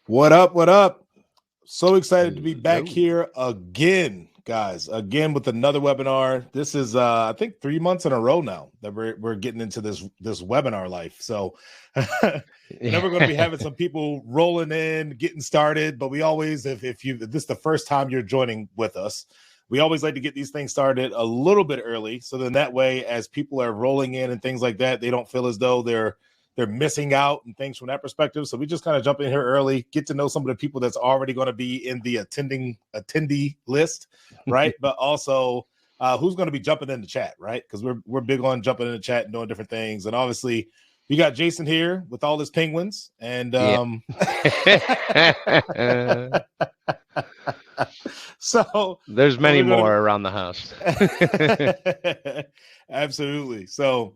What up? What up? So excited to be back Hello. here again, guys. Again with another webinar. This is I think 3 months in a row now that we're getting into this webinar life. So I know we're going to be having some people rolling in, getting started, but we always if this is the first time you're joining with us, we always like to get these things started a little bit early so then that way as people are rolling in and things like that, they don't feel as though they're missing out and things from that perspective. So we just kind of jump in here early, get to know some of the people that's already going to be in the attendee list, right? But also who's going to be jumping in the chat, right? Because we're big on jumping in the chat and doing different things. And obviously, we got Jason here with all his penguins, and so there's many more around the house. Absolutely. So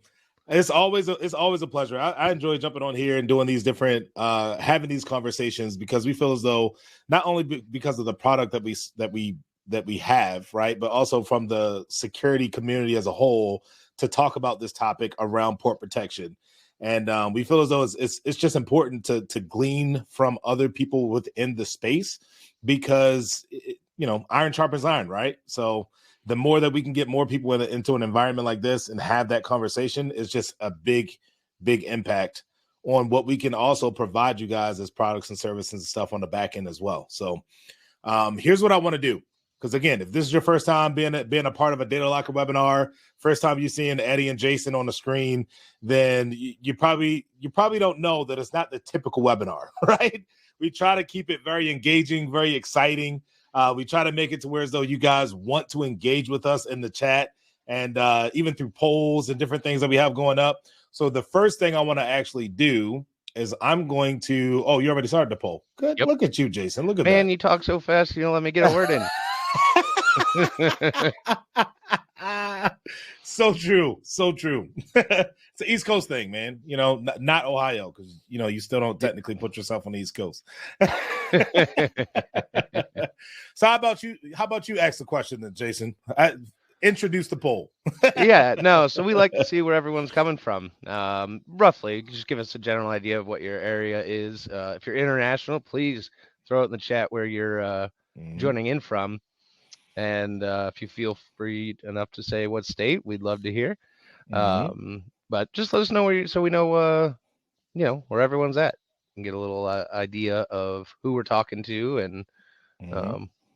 it's always a pleasure. I enjoy jumping on here and doing these different having these conversations because we feel as though not only because of the product that we have, right, but also from the security community as a whole to talk about this topic around port protection. And we feel as though it's just important to glean from other people within the space because iron sharpens iron, right? So the more that we can get more people into an environment like this and have that conversation is just a big impact on what we can also provide you guys as products and services and stuff on the back end as well. So here's what I want to do. Because again, if this is your first time being a part of a DataLocker webinar, first time you're seeing Eddie and Jason on the screen, then you probably don't know that it's not the typical webinar, right? We try to keep it very engaging, very exciting. We try to make it to where as though you guys want to engage with us in the chat and even through polls and different things that we have going up. So the first thing I want to actually do is I'm going to, you already started the poll. Good. Yep. Look at you, Jason. Look at that. Man, you talk so fast, you don't let me get a word in. So true. It's an East Coast thing, man. Not Ohio, because you still don't technically put yourself on the East Coast. So how about you ask the question then, Jason? Introduce the poll. So we like to see where everyone's coming from. Roughly, just give us a general idea of what your area is. If you're international, please throw it in the chat where you're joining in from. And if you feel free enough to say what state, we'd love to hear. But just let us know so we know, where everyone's at and get a little idea of who we're talking to and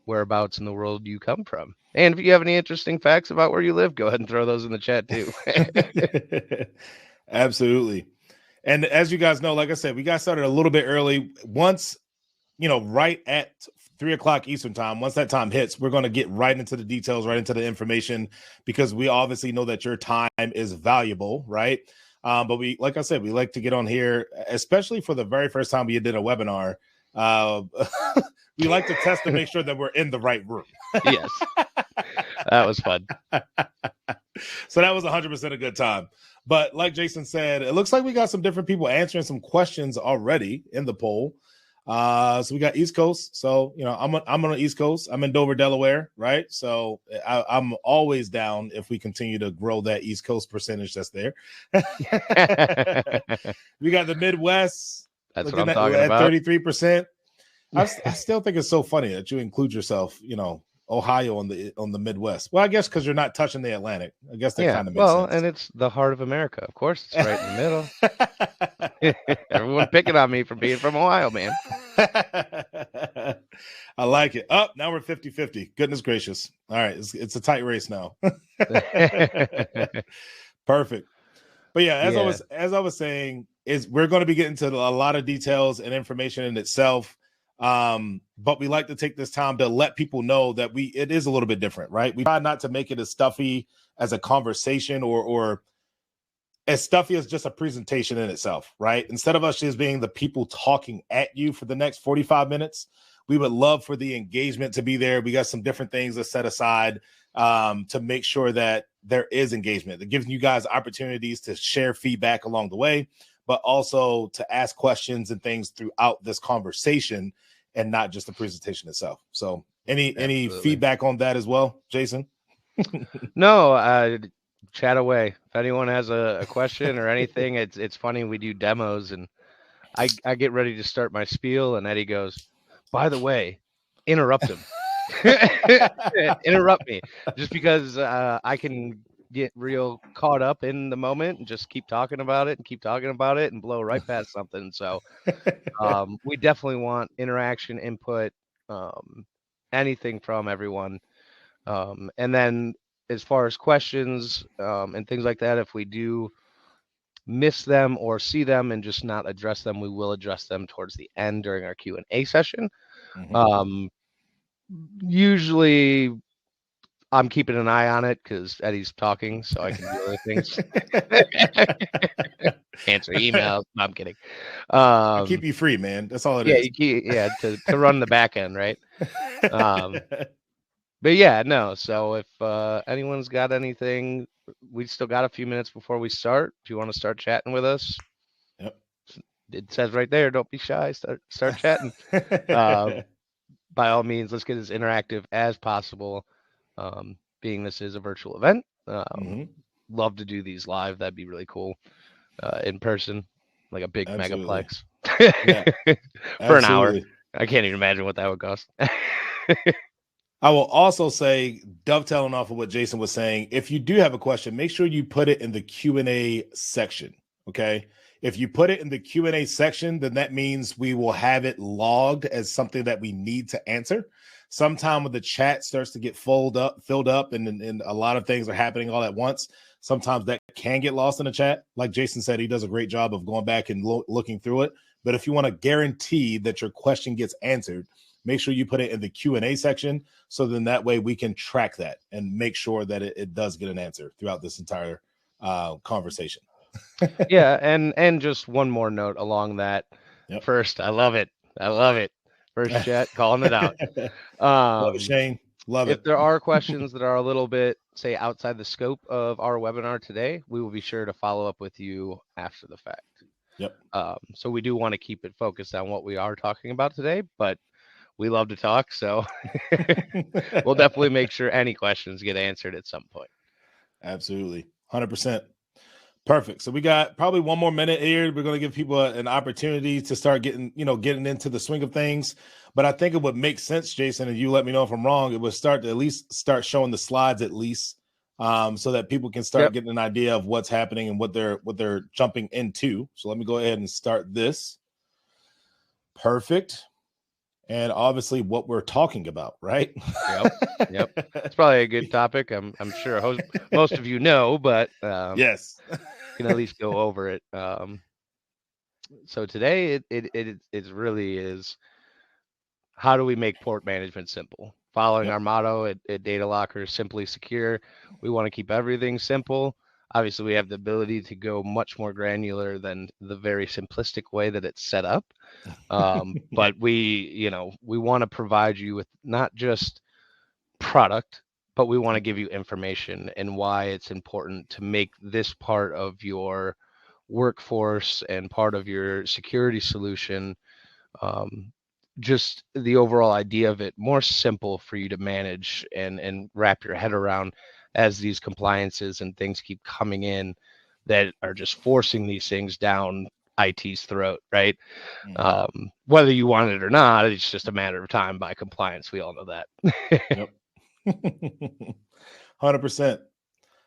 whereabouts in the world you come from. And if you have any interesting facts about where you live, go ahead and throw those in the chat too. Absolutely. And as you guys know, like I said, we got started a little bit early. Once, right at 3:00 Eastern time, once that time hits, we're going to get right into the details, right into the information, because we obviously know that your time is valuable, right? But we like to get on here, especially for the very first time we did a webinar. We like to test to make sure that we're in the right room. Yes. That was fun. So that was 100% a good time. But like Jason said, it looks like we got some different people answering some questions already in the poll. So we got East Coast. So, I'm on the East Coast. I'm in Dover, Delaware, right? So I'm always down if we continue to grow that East Coast percentage that's there. We got the Midwest. That's what I'm talking about. 33%. I still think it's so funny that you include yourself, Ohio on the Midwest. Well, I guess because you're not touching the Atlantic. I guess that kind of makes sense. And it's the heart of America. Of course, it's right in the middle. Everyone picking on me for being from Ohio, man. I like it. Now we're 50-50. Goodness gracious. All right. It's a tight race now. Perfect. But as I was saying, is we're going to be getting to a lot of details and information in itself. But we like to take this time to let people know that it is a little bit different, right? We try not to make it as stuffy as a conversation or as stuffy as just a presentation in itself, right? Instead of us just being the people talking at you for the next 45 minutes, we would love for the engagement to be there. We got some different things to set aside to make sure that there is engagement. That gives you guys opportunities to share feedback along the way, but also to ask questions and things throughout this conversation and not just the presentation itself. So any feedback on that as well, Jason? No, chat away. If anyone has a question or anything, it's funny. We do demos and I get ready to start my spiel, and Eddie goes, "By the way, interrupt him." Interrupt me, just because I can get real caught up in the moment and just keep talking about it and keep talking about it and blow right past something. So we definitely want interaction, input, um, anything from everyone. And then as far as questions and things like that, if we do miss them or see them and just not address them, we will address them towards the end during our Q&A session. Mhm. Usually I'm keeping an eye on it because Eddie's talking, so I can do other things. Answer emails. No, I'm kidding. I keep you free, man. That's all it Yeah, is. to run the back end, right? But yeah, no. So if anyone's got anything, we still got a few minutes before we start. If you want to start chatting with us, Yep. it says right there, don't be shy. Start chatting. By all means, let's get as interactive as possible. Being this is a virtual event, Mhm. love to do these live. That'd be really cool in person, like a big Absolutely. megaplex Yeah, for an hour. absolutely. I can't even imagine what that would cost. I will also say, dovetailing off of what Jason was saying, if you do have a question, make sure you put it in the Q&A section, okay? If you put it in the Q&A section, then that means we will have it logged as something that we need to answer. Sometime when the chat starts to get filled up, and a lot of things are happening all at once, sometimes that can get lost in the chat. Like Jason said, he does a great job of going back and looking through it. But if you want to guarantee that your question gets answered, make sure you put it in the Q&A section, so then that way we can track that and make sure that it does get an answer throughout this entire conversation. Yeah, and just one more note along that. Yep. First, I love it. First chat, calling it out. Love it, Shane. Love If it. there are questions that are a little bit, say, outside the scope of our webinar today, we will be sure to follow up with you after the fact. Yep. So we do want to keep it focused on what we are talking about today, but we love to talk, so we'll definitely make sure any questions get answered at some point. Absolutely. 100%. Perfect. So we got probably one more minute here. We're going to give people an opportunity to start getting into the swing of things. But I think it would make sense, Jason, and you let me know if I'm wrong. It would start to at least start showing the slides at least, so that people can start getting an idea of what's happening and what they're jumping into. So let me go ahead and start this. Perfect. And obviously what we're talking about, right? Yep. It's probably a good topic. I'm sure most of you know, but yes, can at least go over it. So today it really is, how do we make port management simple? Following our motto at DataLocker, simply secure. We want to keep everything simple. Obviously, we have the ability to go much more granular than the very simplistic way that it's set up. But we want to provide you with not just product, but we want to give you information and why it's important to make this part of your workforce and part of your security solution, just the overall idea of it more simple for you to manage and wrap your head around as these compliances and things keep coming in that are just forcing these things down IT's throat, right? Whether you want it or not, it's just a matter of time by compliance. We all know that. Yep. 100%.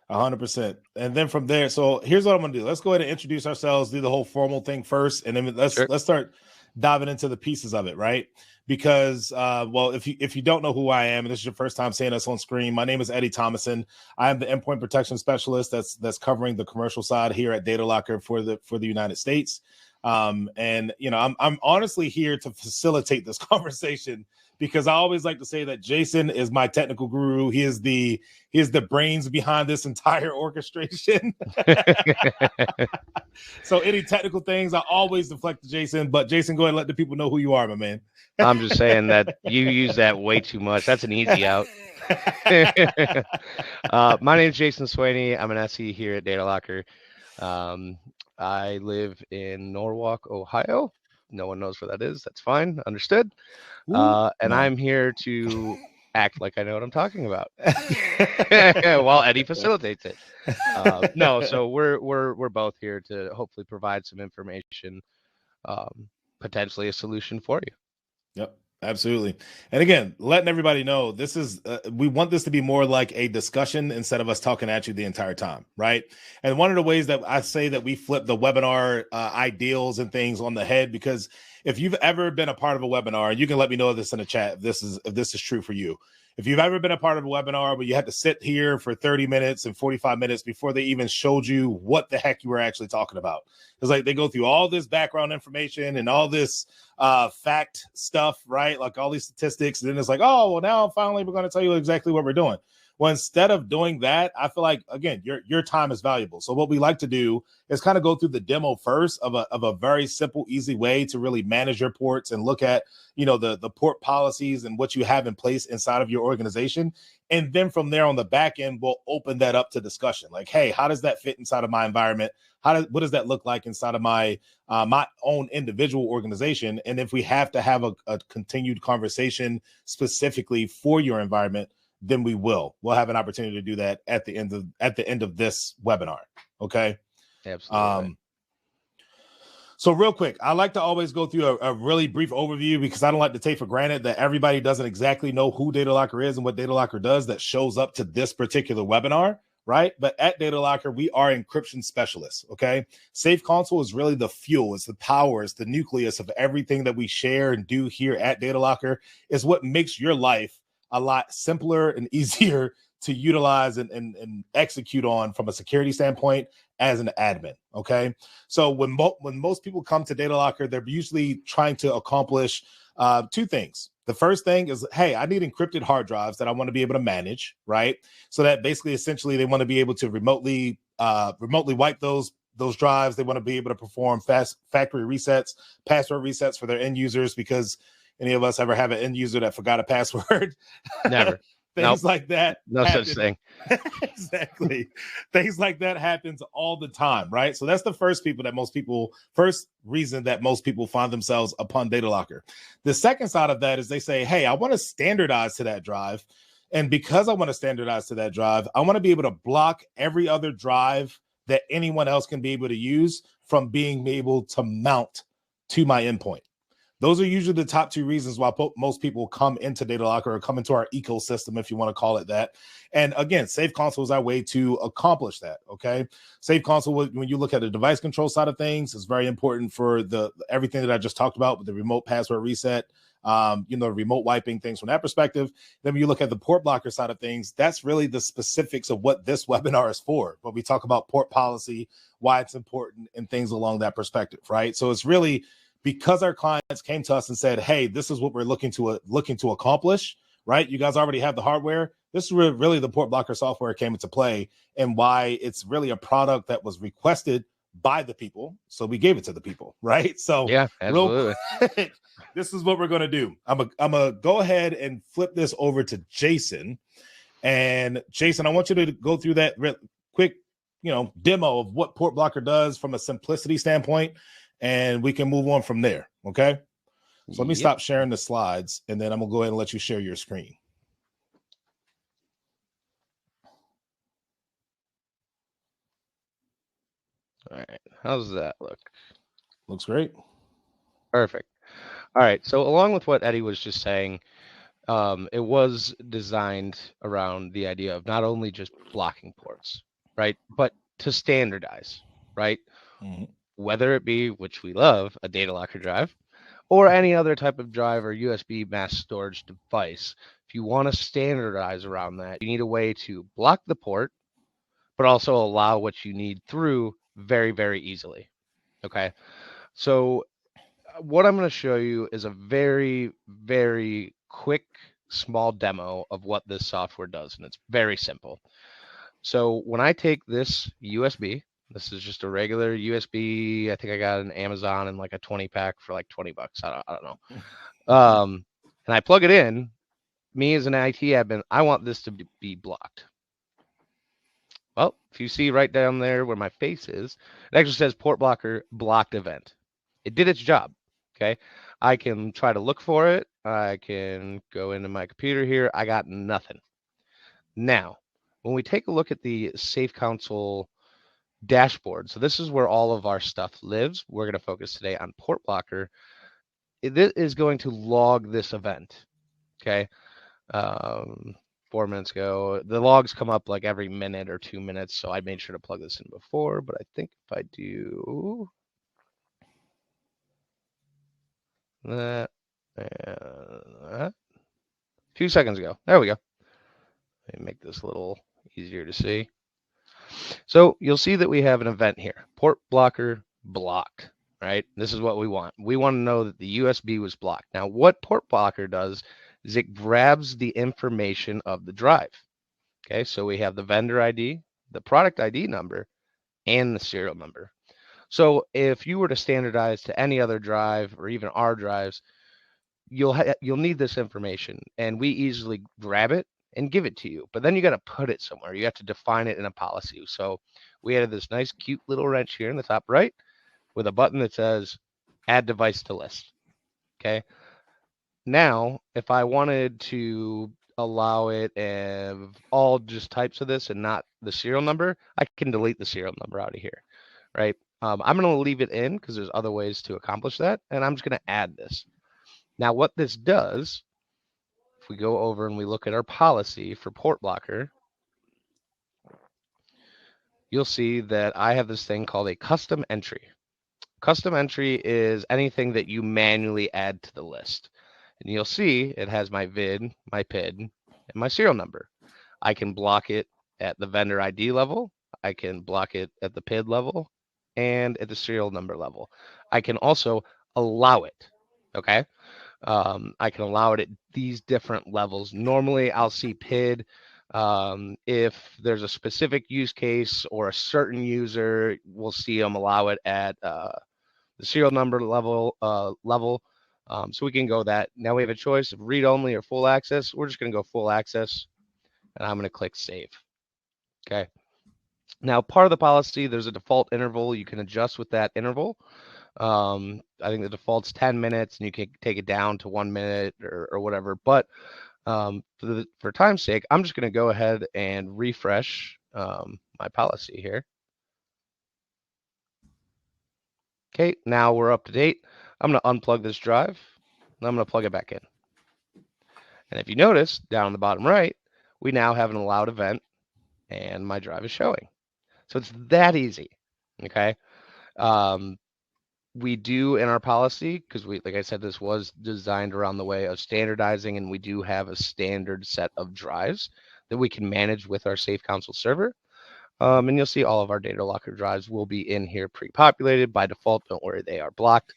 100%. And then from there, so here's what I'm gonna do. Let's go ahead and introduce ourselves, do the whole formal thing first, and then let's start diving into the pieces of it, right? Because well, if you don't know who I am, and this is your first time seeing us on screen, my name is Eddie Thomason. I am the endpoint protection specialist that's covering the commercial side here at DataLocker for the United States. And I'm honestly here to facilitate this conversation, because I always like to say that Jason is my technical guru. He is the brains behind this entire orchestration. So any technical things, I always deflect to Jason. But Jason, go ahead and let the people know who you are, my man. I'm just saying that you use that way too much. That's an easy out. My name is Jason Swaney. I'm an SE here at DataLocker. I live in Norwalk, Ohio. No one knows where that is. That's fine. Understood. And I'm here to act like I know what I'm talking about while Eddie facilitates it. No, so we're both here to hopefully provide some information potentially a solution for you. Yep, absolutely. And again, letting everybody know this is we want this to be more like a discussion instead of us talking at you the entire time, right? And one of the ways that I say that we flip the webinar ideals and things on the head, because if you've ever been a part of a webinar, you can let me know this in the chat if this is true for you. If you've ever been a part of a webinar where you had to sit here for 30 minutes and 45 minutes before they even showed you what the heck you were actually talking about. It's like they go through all this background information and all this fact stuff, right? Like all these statistics. And then it's like, oh, well, now finally we're going to tell you exactly what we're doing. Well, instead of doing that, I feel like, again, your time is valuable. So what we like to do is kind of go through the demo first of a very simple, easy way to really manage your ports and look at, the port policies and what you have in place inside of your organization. And then from there on the back end, we'll open that up to discussion. Like, hey, how does that fit inside of my environment? What does that look like inside of my own individual organization? And if we have to have a continued conversation specifically for your environment, then we'll have an opportunity to do that at the end of this webinar. Okay. Absolutely. So real quick, I like to always go through a really brief overview because I don't like to take for granted that everybody doesn't exactly know who DataLocker is and what DataLocker does that shows up to this particular webinar, right? But at DataLocker, we are encryption specialists, okay? SafeConsole is really the fuel, it's the power, it's the nucleus of everything that we share and do here at DataLocker. It's what makes your life a lot simpler and easier to utilize and execute on from a security standpoint as an admin. Okay. So when most people come to DataLocker, they're usually trying to accomplish two things. The first thing is, hey, I need encrypted hard drives that I want to be able to manage, right? So that basically, essentially, they want to be able to remotely wipe those drives. They want to be able to perform fast factory resets, password resets for their end users, because any of us ever have an end user that forgot a password? Never. Things like that. No such thing. Exactly. Things like that happens all the time, right? So that's the first reason that most people find themselves upon DataLocker. The second side of that is they say, hey, I want to standardize to that drive. And because I want to standardize to that drive, I want to be able to block every other drive that anyone else can be able to use from being able to mount to my endpoint. Those are usually the top two reasons why most people come into DataLocker or come into our ecosystem, if you want to call it that. And again, SafeConsole is our way to accomplish that. Okay, SafeConsole, when you look at the device control side of things, is very important for everything that I just talked about with the remote password reset. Remote wiping, things from that perspective. Then when you look at the port blocker side of things, that's really the specifics of what this webinar is for. But we talk about port policy, why it's important, and things along that perspective, right? So it's really because our clients came to us and said, hey, this is what we're looking to accomplish, right? You guys already have the hardware. This is where really the port blocker software came into play, and why it's really a product that was requested by the people. So we gave it to the people, right? So yeah, absolutely. Real quick, this is what we're going to do. I'm going to go ahead and flip this over to Jason. And Jason, I want you to go through that quick, demo of what port blocker does from a simplicity standpoint, and we can move on from there. Okay. So let me stop sharing the slides, and then I'm going to go ahead and let you share your screen. All right. How's that look? Looks great. Perfect. All right. So along with what Eddie was just saying, it was designed around the idea of not only just blocking ports, right, but to standardize, right? Mm-hmm. Whether it be, which we love, a DataLocker drive, or any other type of drive or USB mass storage device. If you want to standardize around that, you need a way to block the port, but also allow what you need through very, very easily. Okay. So what I'm going to show you is a very, very quick, small demo of what this software does. And it's very simple. So when I take this USB, this is just a regular USB. I think I got an Amazon and like a 20 pack for like $20. I don't know. And I plug it in. Me as an IT admin, I want this to be blocked. Well, if you see right down there where my face is, it actually says port blocker blocked event. It did its job. Okay. I can try to look for it. I can go into my computer here. I got nothing. Now, when we take a look at the SafeConsole dashboard. So this is where all of our stuff lives. We're going to focus today on Port Blocker. This is going to log this event. Okay. 4 minutes ago, the logs come up like every minute or 2 minutes. So I made sure to plug this in before, but I think if I do that and that, a few seconds ago, there we go. Let me make this a little easier to see. So you'll see that we have an event here, Port Blocker blocked, right? This is what we want. We want to know that the USB was blocked. Now, what Port Blocker does is it grabs the information of the drive. Okay, so we have the vendor ID, the product ID number, and the serial number. So if you were to standardize to any other drive or even our drives, you'll need this information, and we easily grab it and give it to you. But then you got to put it somewhere. You have to define it in a policy. So we added this nice, cute little wrench here in the top right with a button that says add device to list. Okay. Now, if I wanted to allow it of all just types of this and not the serial number, I can delete the serial number out of here, right? I'm going to leave it in because there's other ways to accomplish that. And I'm just going to add this. Now, what this does, if we go over and we look at our policy for Port Blocker, you'll see that I have this thing called a custom entry. Custom entry is anything that you manually add to the list. And you'll see it has my VID, my PID, and my serial number. I can block it at the vendor ID level. I can block it at the PID level and at the serial number level. I can also allow it, okay? I can allow it at these different levels. Normally, I'll see PID if there's a specific use case or a certain user, we'll see them allow it at the serial number level. So we can go that. Now we have a choice of read only or full access. We're just going to go full access, and I'm going to click save. Okay. Now, part of the policy, there's a default interval. You can adjust with that interval. I think the default's 10 minutes, and you can take it down to 1 minute or whatever. But for time's sake, I'm just going to go ahead and refresh my policy here. Okay, now we're up to date. I'm going to unplug this drive, and I'm going to plug it back in. And if you notice, down on the bottom right, we now have an allowed event, and my drive is showing. So it's that easy, okay? We do in our policy, because like I said, this was designed around the way of standardizing, and we do have a standard set of drives that we can manage with our SafeConsole server. And you'll see all of our DataLocker drives will be in here pre-populated by default. Don't worry, they are blocked.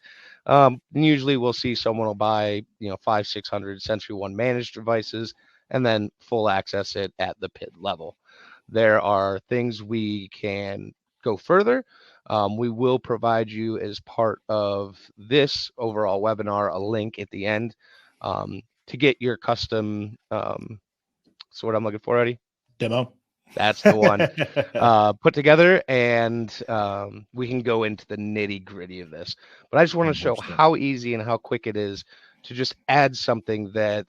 And usually we'll see someone will buy, 500-600 SentryOne managed devices and then full access it at the PID level. There are things we can go further. We will provide you as part of this overall webinar a link at the end to get your custom. So what I'm looking for, Eddie? Demo. That's the one put together, and we can go into the nitty gritty of this. But I just want to show how easy and how quick it is to just add something that,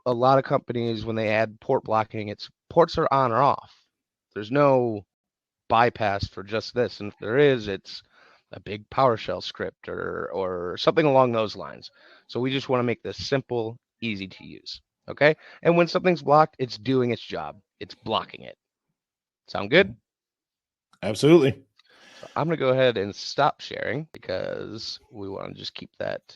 a lot of companies, when they add port blocking, it's ports are on or off. There's no bypass for just this. And if there is, it's a big PowerShell script or something along those lines. So we just want to make this simple, easy to use. Okay. And when something's blocked, it's doing its job. It's blocking it. Sound good? Absolutely. So I'm going to go ahead and stop sharing because we want to just keep that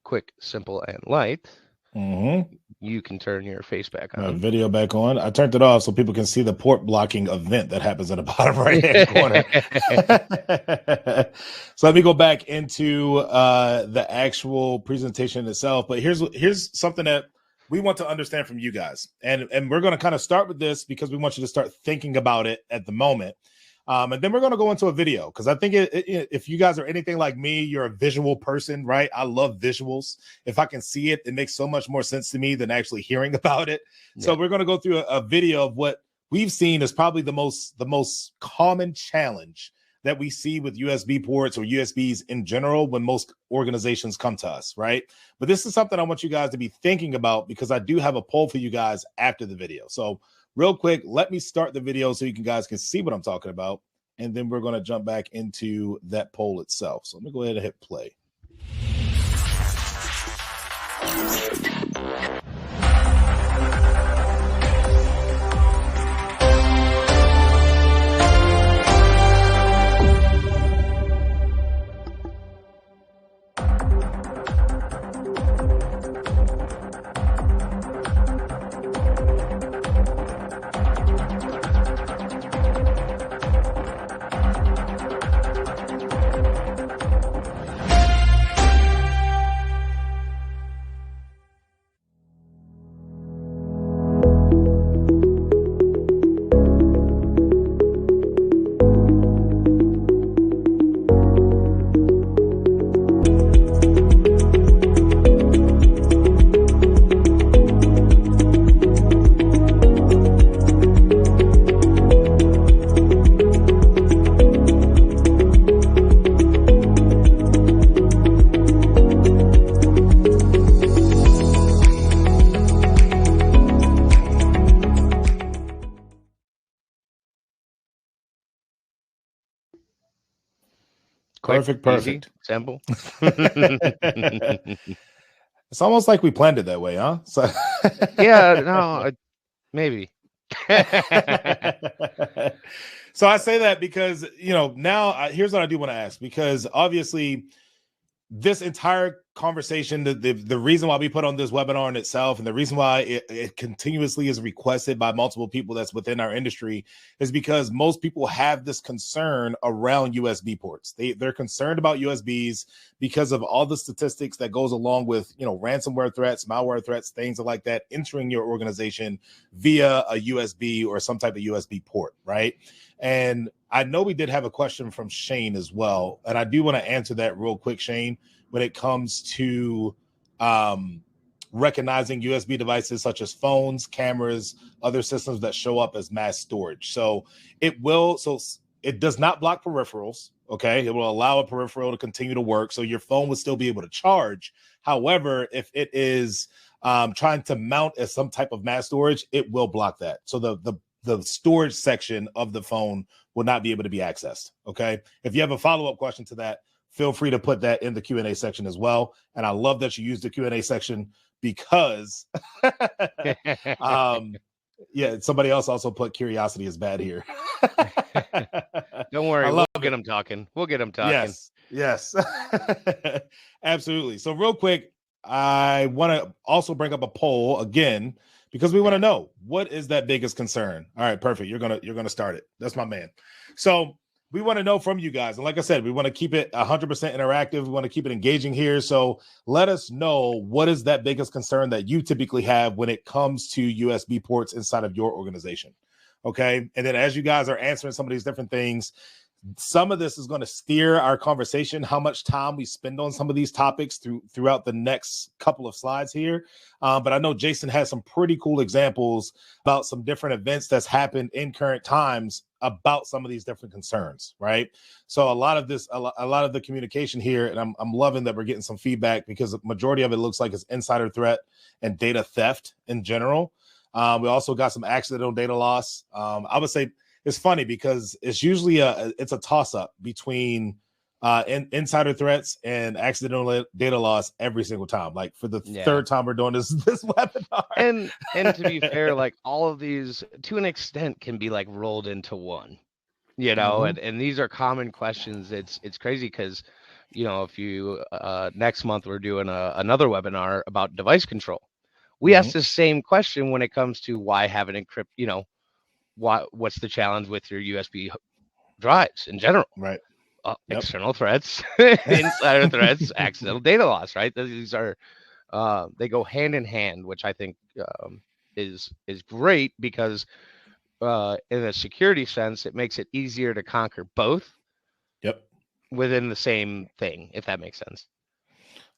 quick, simple, and light. Mm-hmm. You can turn your face back on. Video back on. I turned it off so people can see the port blocking event that happens in the bottom right-hand corner. So let me go back into the actual presentation itself. But here's something that we want to understand from you guys. And we're going to kind of start with this because we want you to start thinking about it at the moment. And then we're going to go into a video because I think if you guys are anything like me, you're a visual person, right? I love visuals. If I can see it, it makes so much more sense to me than actually hearing about it. Yeah. So we're going to go through a video of what we've seen is probably the most common challenge that we see with USB ports or USBs in general when most organizations come to us, right? But this is something I want you guys to be thinking about because I do have a poll for you guys after the video. So real quick, let me start the video so you guys can see what I'm talking about. And then we're going to jump back into that poll itself. So let me go ahead and hit play. Quick, perfect. Easy, simple. It's almost like we planned it that way, huh? So Yeah, no, maybe. So I say that because, now here's what I do want to ask, because obviously this entire conversation, the reason why we put on this webinar in itself, and the reason why it continuously is requested by multiple people that's within our industry, is because most people have this concern around USB ports. They're concerned about USBs because of all the statistics that goes along with, ransomware threats, malware threats, things like that entering your organization via a USB or some type of USB port, right? And I know we did have a question from Shane as well, and I do want to answer that real quick, Shane, when it comes to recognizing USB devices such as phones, cameras, other systems that show up as mass storage. So it does not block peripherals. Okay, it will allow a peripheral to continue to work, so your phone will still be able to charge. However, if it is trying to mount as some type of mass storage, it will block that. So the storage section of the phone will not be able to be accessed. Okay. If you have a follow-up question to that, feel free to put that in the Q&A section as well. And I love that you use the Q&A section because somebody else also put curiosity is bad here. Don't worry, we'll get them talking. Yes. Absolutely. So real quick, I want to also bring up a poll again, because we want to know, what is that biggest concern? All right, perfect. You're gonna start it. That's my man. So we want to know from you guys, and like I said, we want to keep it 100% interactive. We want to keep it engaging here. So let us know, what is that biggest concern that you typically have when it comes to USB ports inside of your organization? Okay, and then as you guys are answering some of these different things, some of this is going to steer our conversation, how much time we spend on some of these topics throughout the next couple of slides here. But I know Jason has some pretty cool examples about some different events that's happened in current times about some of these different concerns, right? So a lot of the communication here, and I'm loving that we're getting some feedback, because the majority of it looks like it's insider threat and data theft in general. We also got some accidental data loss. I would say it's funny because it's usually it's a toss-up between insider threats and accidental data loss every single time. Like for the third time we're doing this webinar. And to be fair, like all of these to an extent can be like rolled into one, and these are common questions. It's crazy because, if you next month we're doing another webinar about device control. We ask the same question when it comes to why have an encrypt, what's the challenge with your USB drives in general, right? External threats, insider threats, accidental data loss, right? These are they go hand in hand, which I think is great, because in a security sense, it makes it easier to conquer both within the same thing, if that makes sense.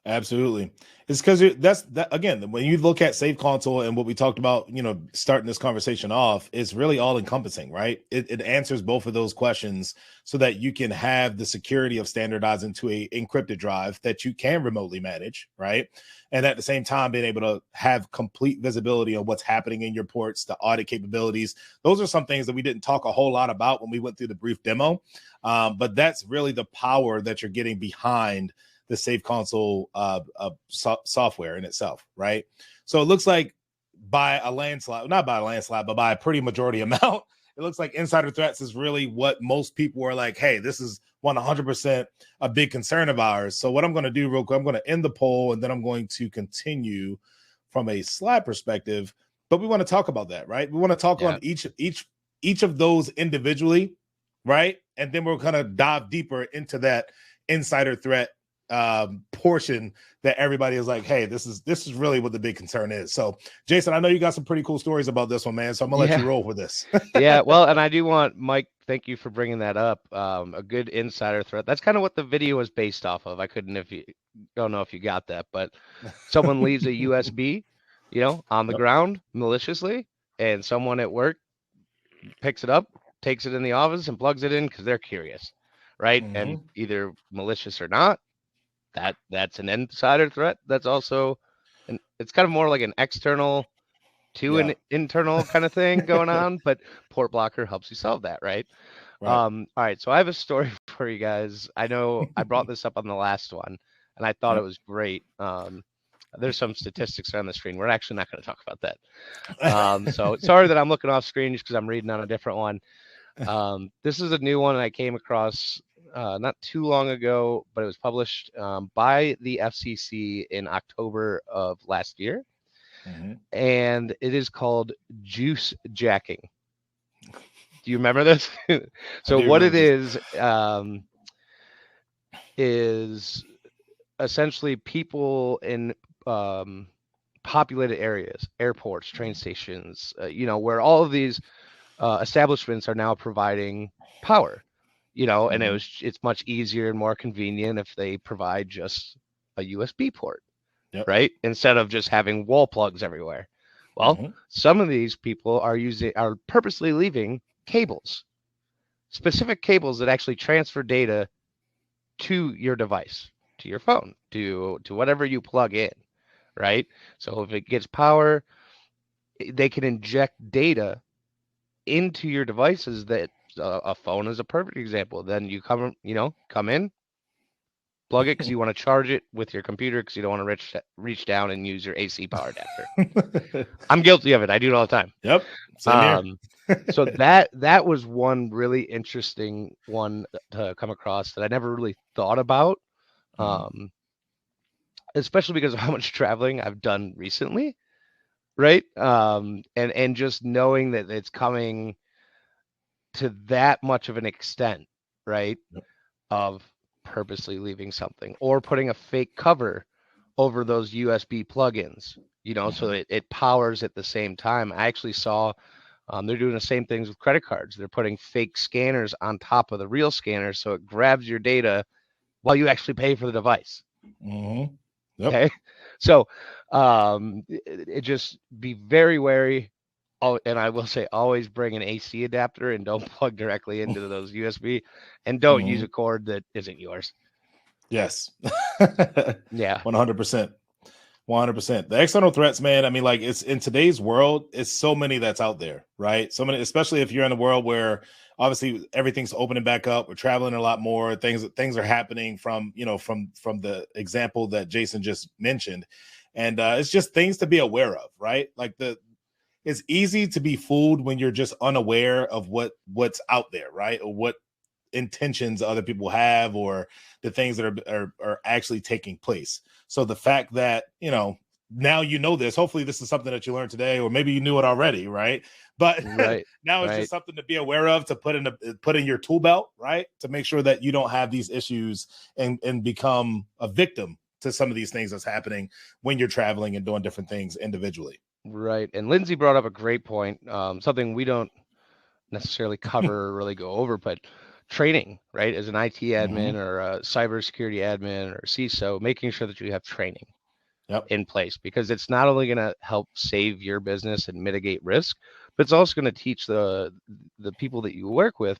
Absolutely. It's because that's that again, when you look at SafeConsole and what we talked about, starting this conversation off, it's really all encompassing, right? It answers both of those questions so that you can have the security of standardizing to a encrypted drive that you can remotely manage, right? And at the same time, being able to have complete visibility on what's happening in your ports, the audit capabilities. Those are some things that we didn't talk a whole lot about when we went through the brief demo. But that's really the power that you're getting behind the SafeConsole software in itself, right? So it looks like by a landslide, not by a landslide, but by a pretty majority amount, it looks like insider threats is really what most people are like, hey, this is 100% a big concern of ours. So what I'm going to do real quick, I'm going to end the poll and then I'm going to continue from a slide perspective. But we want to talk about that, right? We want to talk on each of those individually, right? And then we're going to dive deeper into that insider threat portion that everybody is like, hey, this is really what the big concern is. So Jason, I know you got some pretty cool stories about this one, man, so I'm gonna let you roll with this. Yeah, well, and I do want, Mike, thank you for bringing that up. A good insider threat, that's kind of what the video was based off of. I don't know if you got that, but someone leaves a USB on the ground maliciously, and someone at work picks it up, takes it in the office and plugs it in because they're curious, right? And either malicious or not, that's an insider threat. That's also, and it's kind of more like an external to an internal kind of thing going on, but Port Blocker helps you solve that, right? All right, so I have a story for you guys. I know I brought this up on the last one, and I thought it was great. There's some statistics on the screen. We're actually not going to talk about that. So sorry that I'm looking off screen just because I'm reading on a different one. This is a new one I came across not too long ago, but it was published by the FCC in October of last year. And it is called juice jacking. Do you remember this? So what it is essentially people in populated areas, airports, train stations, where all of these establishments are now providing power, and it's much easier and more convenient if they provide just a USB port, right? Instead of just having wall plugs everywhere. Well, some of these people are purposely leaving cables, specific cables that actually transfer data to your device, to your phone, to whatever you plug in, right? So if it gets power, they can inject data into your devices. That a phone is a perfect example. Then you come in, plug it because you want to charge it with your computer because you don't want to reach down and use your AC power adapter. I'm guilty of it. I do it all the time. Yep. Same here. So that was one really interesting one to come across that I never really thought about, especially because of how much traveling I've done recently, right? And just knowing that it's coming to that much of an extent, right? Of purposely leaving something or putting a fake cover over those USB plugins, so it powers at the same time. I actually saw they're doing the same things with credit cards. They're putting fake scanners on top of the real scanners, so it grabs your data while you actually pay for the device. Okay, so it just be very wary. Oh, and I will say, always bring an AC adapter and don't plug directly into those USB, and don't use a cord that isn't yours. Yes. Yeah. 100%. 100%. The external threats, man. I mean, like, it's in today's world, it's so many that's out there, right? So many, especially if you're in a world where obviously everything's opening back up. We're traveling a lot more. Things are happening from the example that Jason just mentioned, and it's just things to be aware of, right? Like it's easy to be fooled when you're just unaware of what's out there, right? Or what intentions other people have, or the things that are actually taking place. So the fact that, now this, hopefully this is something that you learned today, or maybe you knew it already, right? But now it's just something to be aware of, to put in your tool belt, right? To make sure that you don't have these issues and become a victim to some of these things that's happening when you're traveling and doing different things individually. Right. And Lindsay brought up a great point, something we don't necessarily cover or really go over, but training, right? As an IT admin Mm-hmm. or a cybersecurity admin or CISO, making sure that you have training Yep. in place, because it's not only going to help save your business and mitigate risk, but it's also going to teach the people that you work with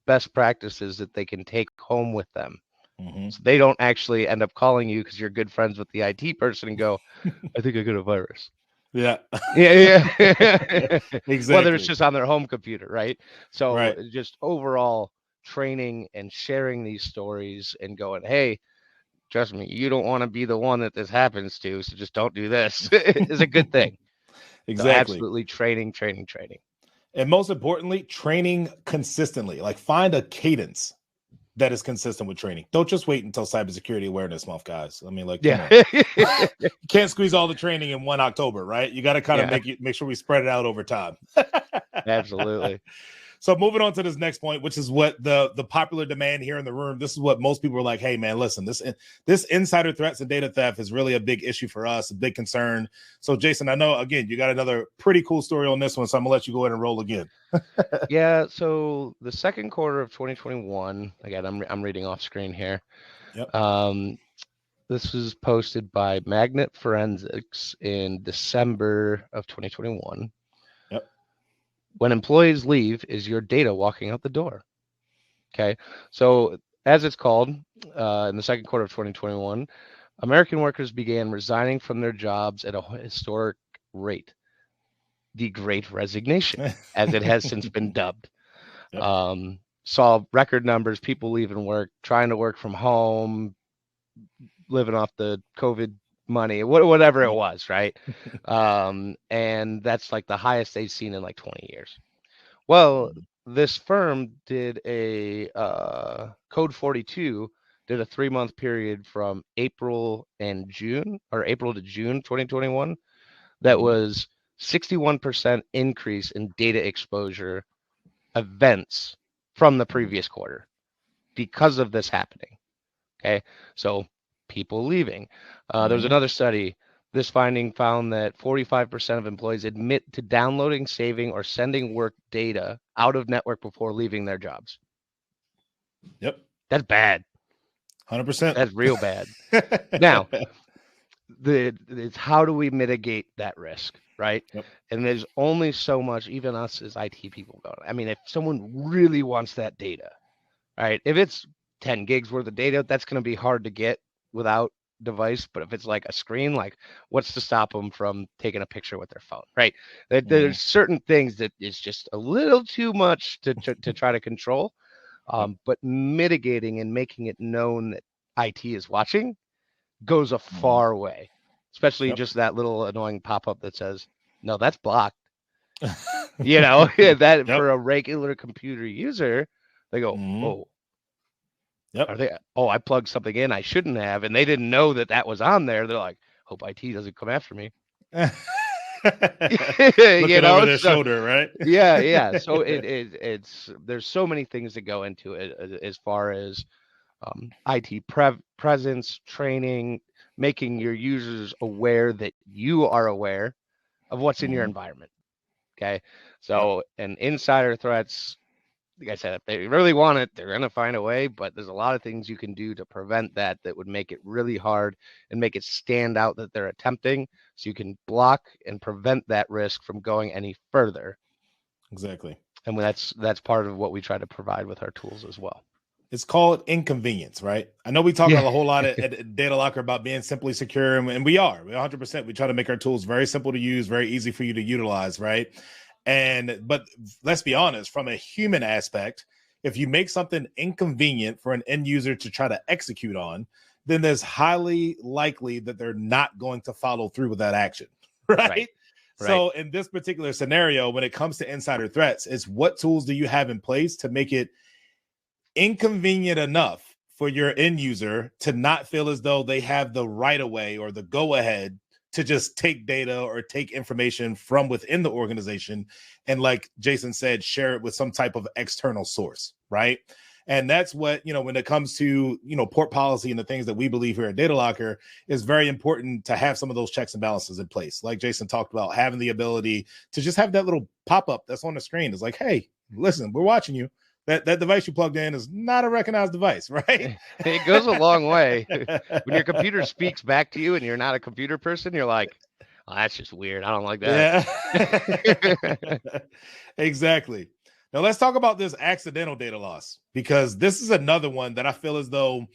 best practices that they can take home with them. Mm-hmm. So they don't actually end up calling you because you're good friends with the IT person and go, I think I got a virus. Yeah. Yeah, yeah. Whether it's Exactly. just on their home computer, right? So Right. just overall training and sharing these stories and going, hey, trust me, you don't want to be the one that this happens to, so just don't do this is a good thing. So Exactly. absolutely training, training, training. And most importantly, training consistently. Like find a cadence that is consistent with training. Don't just wait until Cybersecurity Awareness Month, guys. I mean, like, come Yeah. on. You can't squeeze all the training in one October, right? You got to kind of Yeah, make sure we spread it out over time. absolutely. So moving on to this next point, which is what the popular demand here in the room. This is what most people are like, hey man, listen, this insider threats and data theft is really a big issue for us, a big concern. So Jason, I know again you got another pretty cool story on this one, so I'm gonna let you go ahead and roll again. Yeah, so the second quarter of 2021, again, I'm reading off screen here. Yep. This was posted by Magnet Forensics in December of 2021. Yep. When employees leave, is your data walking out the door? Okay, so as it's called, in the second quarter of 2021, American workers began resigning from their jobs at a historic rate, the Great Resignation, as it has since been dubbed. Yep. Saw record numbers, people leaving work, trying to work from home, living off the COVID money, whatever it Yep. was, right? And that's like the highest they've seen in like 20 years. Well, this firm did a Code 42 did a 3-month period from April to June 2021 that Mhm. was 61% increase in data exposure events from the previous quarter because of this happening. Okay, so people leaving. There was Mhm. another study. This finding found that 45% of employees admit to downloading, saving, or sending work data out of network before leaving their jobs. Yep. That's bad. 100%. That's real bad. Now, it's how do we mitigate that risk, right? Yep. And there's only so much, even us as IT people go. I mean, if someone really wants that data, right? If it's 10 gigs worth of data, that's going to be hard to get without device. But if it's like a screen, like what's to stop them from taking a picture with their phone, right? Mhm. There's certain things that is just a little too much to try to control. Yep. But mitigating and making it known that IT is watching goes a Mhm. far way, especially Yep. just that little annoying pop-up that says, no, that's blocked. That Yep. for a regular computer user, they go, Mhm. oh, Yep. are they? Oh, I plugged something in I shouldn't have, and they didn't know that that was on there. They're like, hope IT doesn't come after me. Looking over their So shoulder, right? yeah. So it's there's so many things that go into it as far as IT presence, training, making your users aware that you are aware of what's in your Mhm. environment. Okay, Yep. so and insider threats, like I said, if they really want it, they're going to find a way. But there's a lot of things you can do to prevent that would make it really hard and make it stand out that they're attempting. So you can block and prevent that risk from going any further. Exactly. And that's part of what we try to provide with our tools as well. It's called inconvenience, right? I know we talk a Yeah. whole lot at DataLocker about being simply secure, and we are. We 100%. We try to make our tools very simple to use, very easy for you to utilize, right? But let's be honest, from a human aspect, if you make something inconvenient for an end user to try to execute on, then there's highly likely that they're not going to follow through with that action, Right. right? Right. So in this particular scenario, when it comes to insider threats, it's what tools do you have in place to make it inconvenient enough for your end user to not feel as though they have the right of way or the go ahead to just take data or take information from within the organization and, like Jason said, share it with some type of external source, right? And that's what, when it comes to, port policy and the things that we believe here at DataLocker, is very important to have some of those checks and balances in place. Like Jason talked about, having the ability to just have that little pop-up that's on the screen. It's like, hey, listen, we're watching you. that device you plugged in is not a recognized device, right? It goes a long way. When your computer speaks back to you and you're not a computer person, you're like, oh, that's just weird. I don't like that. Yeah. Exactly. Now let's talk about this accidental data loss, because this is another one that I feel as though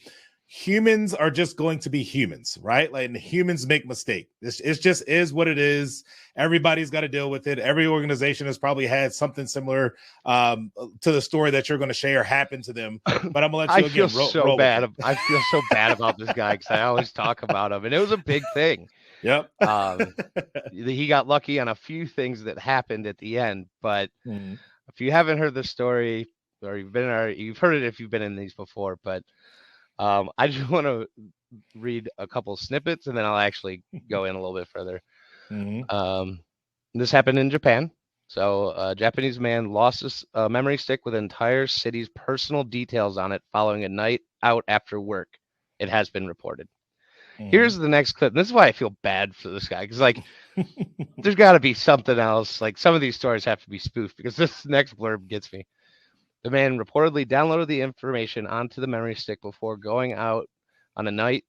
humans are just going to be humans, right? Like, and humans make mistakes. It just is what it is. Everybody's got to deal with it. Every organization has probably had something similar to the story that you're going to share happen to them. But I'm gonna let you I feel again so bad. I feel so bad about this guy because I always talk about him, and it was a big thing. Yep. He got lucky on a few things that happened at the end, but if you haven't heard the story, or you've heard it if you've been in these before, but I just want to read a couple snippets and then I'll actually go in a little bit further. This happened in Japan. So a Japanese man lost a memory stick with an entire city's personal details on it following a night out after work. It has been reported. Here's the next clip. This is why I feel bad for this guy, because like there's got to be something else. Like some of these stories have to be spoofed, because this next blurb gets me. The man reportedly downloaded the information onto the memory stick before going on a night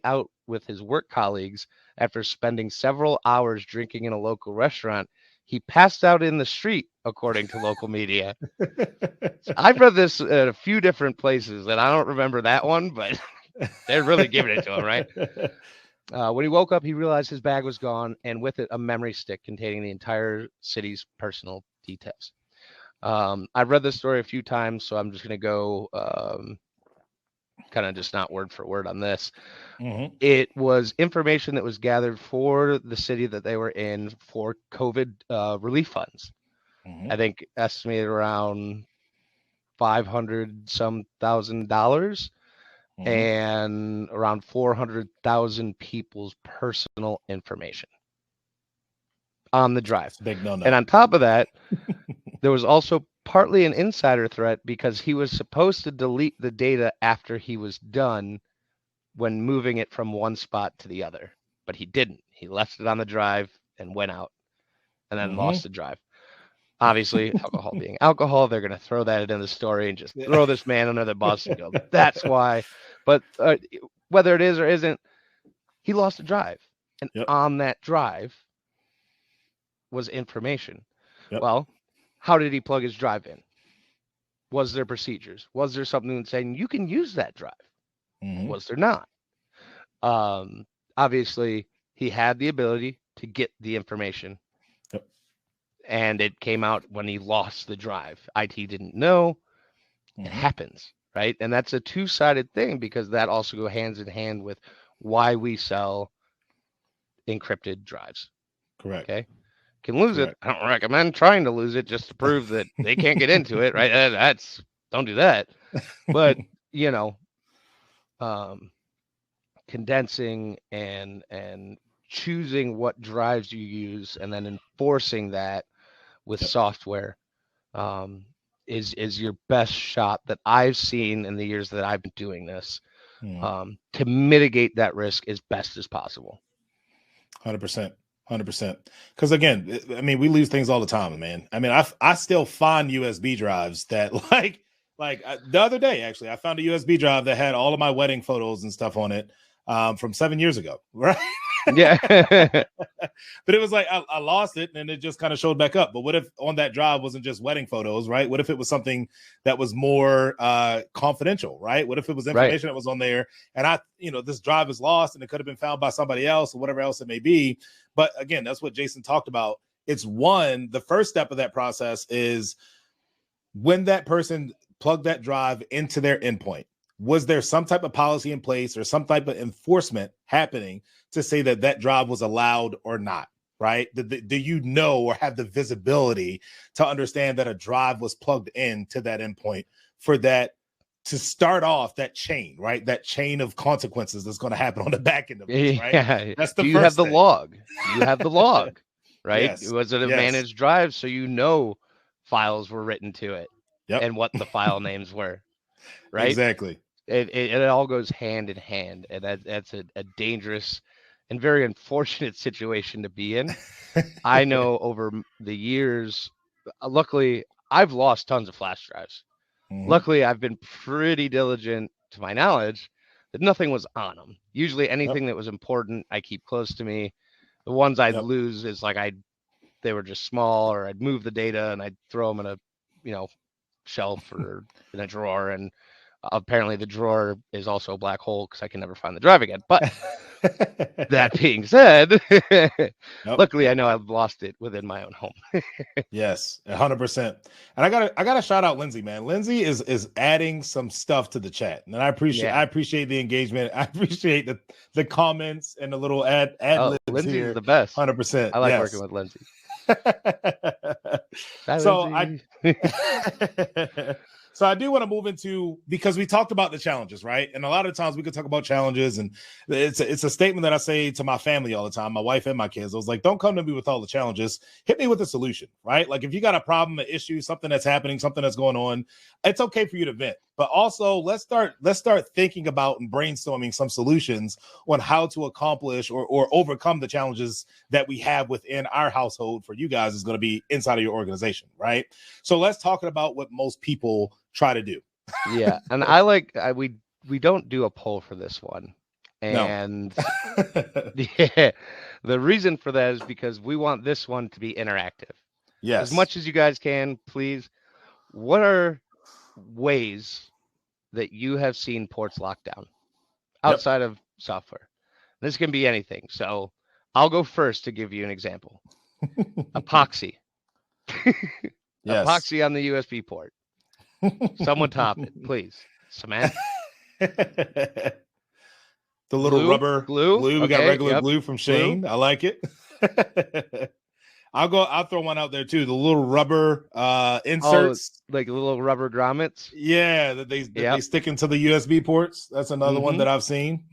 out with his work colleagues. After spending several hours drinking in a local restaurant, he passed out in the street, according to local media. I've read this at a few different places, and I don't remember that one, but they're really giving it to him, right? When he woke up, he realized his bag was gone, and with it, a memory stick containing the entire city's personal details. I've read this story a few times, so I'm just going to go kind of just not word for word on this. It was information that was gathered for the city that they were in for COVID relief funds. I think estimated around $500,000 and around 400,000 people's personal information on the drive. Big no-no. And on top of that, there was also partly an insider threat because he was supposed to delete the data after he was done when moving it from one spot to the other, but he didn't. He left it on the drive and went out and then lost the drive. Obviously, alcohol being alcohol, they're going to throw that into the story and just throw this man under the bus and go, that's why. But whether it is or isn't, he lost a drive. And on that drive was information. Well, how did he plug his drive in? Was there procedures? Was there something saying you can use that drive? Was there not? Obviously, he had the ability to get the information. And it came out when he lost the drive. IT didn't know. It happens, right? And that's a two-sided thing, because that also goes hands in hand with why we sell encrypted drives. Correct. Okay. Can lose it. I don't recommend trying to lose it just to prove that they can't get into it, right? Don't do that. But, condensing and choosing what drives you use and then enforcing that with software is your best shot that I've seen in the years that I've been doing this to mitigate that risk as best as possible. 100%. Because again, I mean, we lose things all the time, man. I mean, I still find USB drives that like the other day, actually, I found a USB drive that had all of my wedding photos and stuff on it from 7 years ago, right? Yeah. But it was like I lost it and it just kind of showed back up. But what if on that drive wasn't just wedding photos, right? What if it was something that was more confidential, right? What if it was information that was on there and this drive is lost and it could have been found by somebody else or whatever else it may be. But again, that's what Jason talked about. It's the first step of that process is when that person plugged that drive into their endpoint, was there some type of policy in place or some type of enforcement happening to say that drive was allowed or not, right? Do you know or have the visibility to understand that a drive was plugged into that endpoint for that to start off that chain, right? That chain of consequences that's going to happen on the back end of this, right? Yeah. That's the Do you first have the thing. log? Do you have the log, right? Yes. Was it a managed drive so files were written to it and what the file names were, right? Exactly. It all goes hand in hand, and that's a dangerous and very unfortunate situation to be in. I know over the years, luckily, I've lost tons of flash drives. Mm-hmm. Luckily, I've been pretty diligent, to my knowledge, that nothing was on them. Usually, anything that was important, I keep close to me. The ones I'd lose is like they were just small, or I'd move the data and I'd throw them in a, shelf or in a drawer. And apparently, the drawer is also a black hole because I can never find the drive again. But that being said, luckily I know I've lost it within my own home. Yes, 100%. And I gotta shout out Lindsay, man. Lindsay is adding some stuff to the chat, and I appreciate the engagement. I appreciate the comments and the little ad libs Lindsay's here. The best. 100%. I like working with Lindsay. So so I do want to move into, because we talked about the challenges, right? And a lot of times we could talk about challenges, and it's a statement that I say to my family all the time, my wife and my kids. I was like, don't come to me with all the challenges. Hit me with a solution, right? Like if you got a problem, an issue, something that's happening, something that's going on, it's okay for you to vent. But also let's start thinking about and brainstorming some solutions on how to accomplish or overcome the challenges that we have within our household. For you guys, is going to be inside of your organization, right? So let's talk about what most people try to do. Yeah, and we don't do a poll for this one, and yeah, the reason for that is because we want this one to be interactive. Yes, as much as you guys can, please. What are ways that you have seen ports locked down outside of software? This can be anything. So I'll go first to give you an example. Epoxy. Epoxy on the USB port. Someone top it, please. Cement. The little rubber glue. We got regular glue from Shane. Glue. I like it. I'll throw one out there too. The little rubber inserts, like little rubber grommets. Yeah, that they stick into the USB ports. That's another one that I've seen.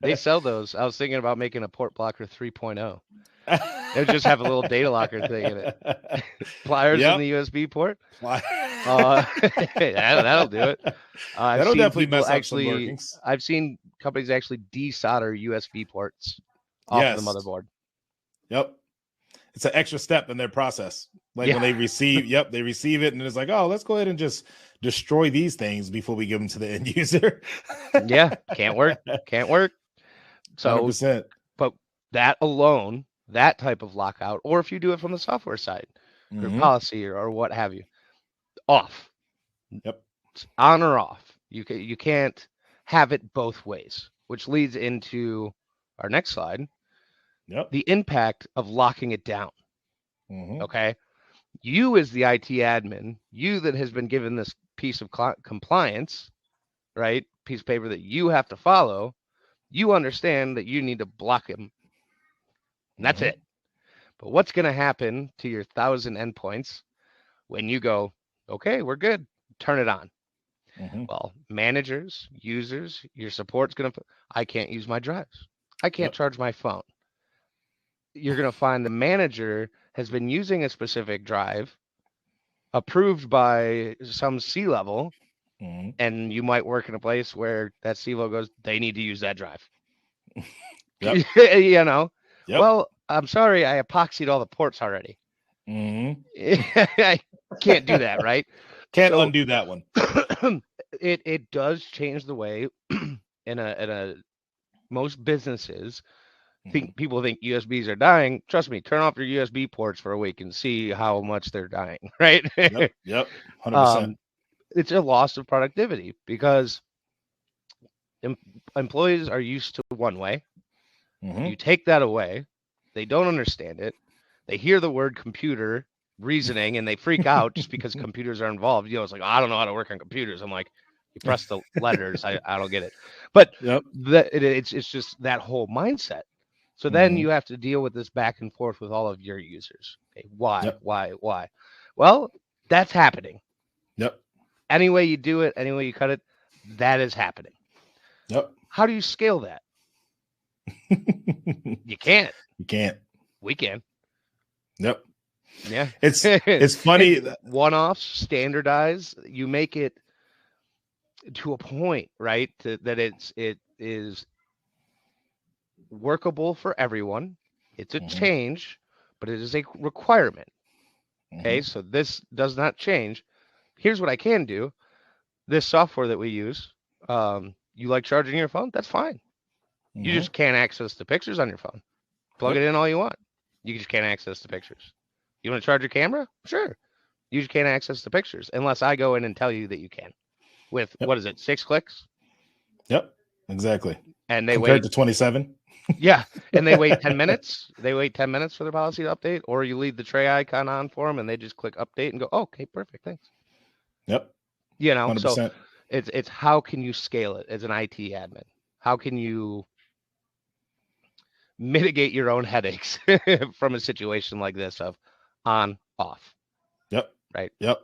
They sell those. I was thinking about making a port blocker 3.0. It would just have a little DataLocker thing in it. Pliers in the USB port. That'll do it. That'll definitely mess up some workings. I've seen companies actually desolder USB ports off of the motherboard. Yep. It's an extra step in their process. Like when they receive, they receive it, and it's like, oh, let's go ahead and just destroy these things before we give them to the end user. Can't work. So, 100%. But that alone, that type of lockout, or if you do it from the software side, or policy or what have you, off. Yep. It's on or off. You can't have it both ways, which leads into our next slide. Yep. The impact of locking it down. Okay. You as the IT admin, you that has been given this piece of compliance, right? Piece of paper that you have to follow, you understand that you need to block him. And that's it. But what's going to happen to your 1,000 endpoints when you go, okay, we're good, turn it on? Well, managers, users, your support's going to, I can't use my drives. I can't charge my phone. You're going to find the manager has been using a specific drive approved by some C-level, and you might work in a place where that C-level goes, they need to use that drive. Well, I'm sorry, I epoxied all the ports already. I can't do that, right? Can't undo that one. It does change the way in a most businesses people think USBs are dying. Trust me, turn off your USB ports for a week and see how much they're dying, right? Yep. 100%. It's a loss of productivity because employees are used to one way. You take that away, they don't understand it. They hear the word computer reasoning and they freak out just because computers are involved. It's like, I don't know how to work on computers. I'm like, you press the letters. I don't get it. But it's just that whole mindset. So then you have to deal with this back and forth with all of your users. Okay, why? Well, that's happening. Yep. Any way you do it, any way you cut it, that is happening. Yep. How do you scale that? You can't. You can't. We can. Yep. Yeah. It's funny. One-offs, standardize. You make it to a point, right? That it is workable for everyone. It's a change, but it is a requirement. Okay, so this does not change. Here's what I can do. This software that we use, you like charging your phone? That's fine. You just can't access the pictures on your phone. Plug it in all you want. You just can't access the pictures. You want to charge your camera? Sure. You just can't access the pictures unless I go in and tell you that you can. With, what is it, 6 clicks? Yep, exactly. And they compared wait to 27. Yeah, and they wait 10 minutes. They wait 10 minutes for their policy to update, or you leave the tray icon on for them and they just click update and go, oh, okay, perfect, thanks. Yep. You know, 100%. so it's how can you scale it as an IT admin? How can you mitigate your own headaches from a situation like this of on, off? Yep. Right. Yep.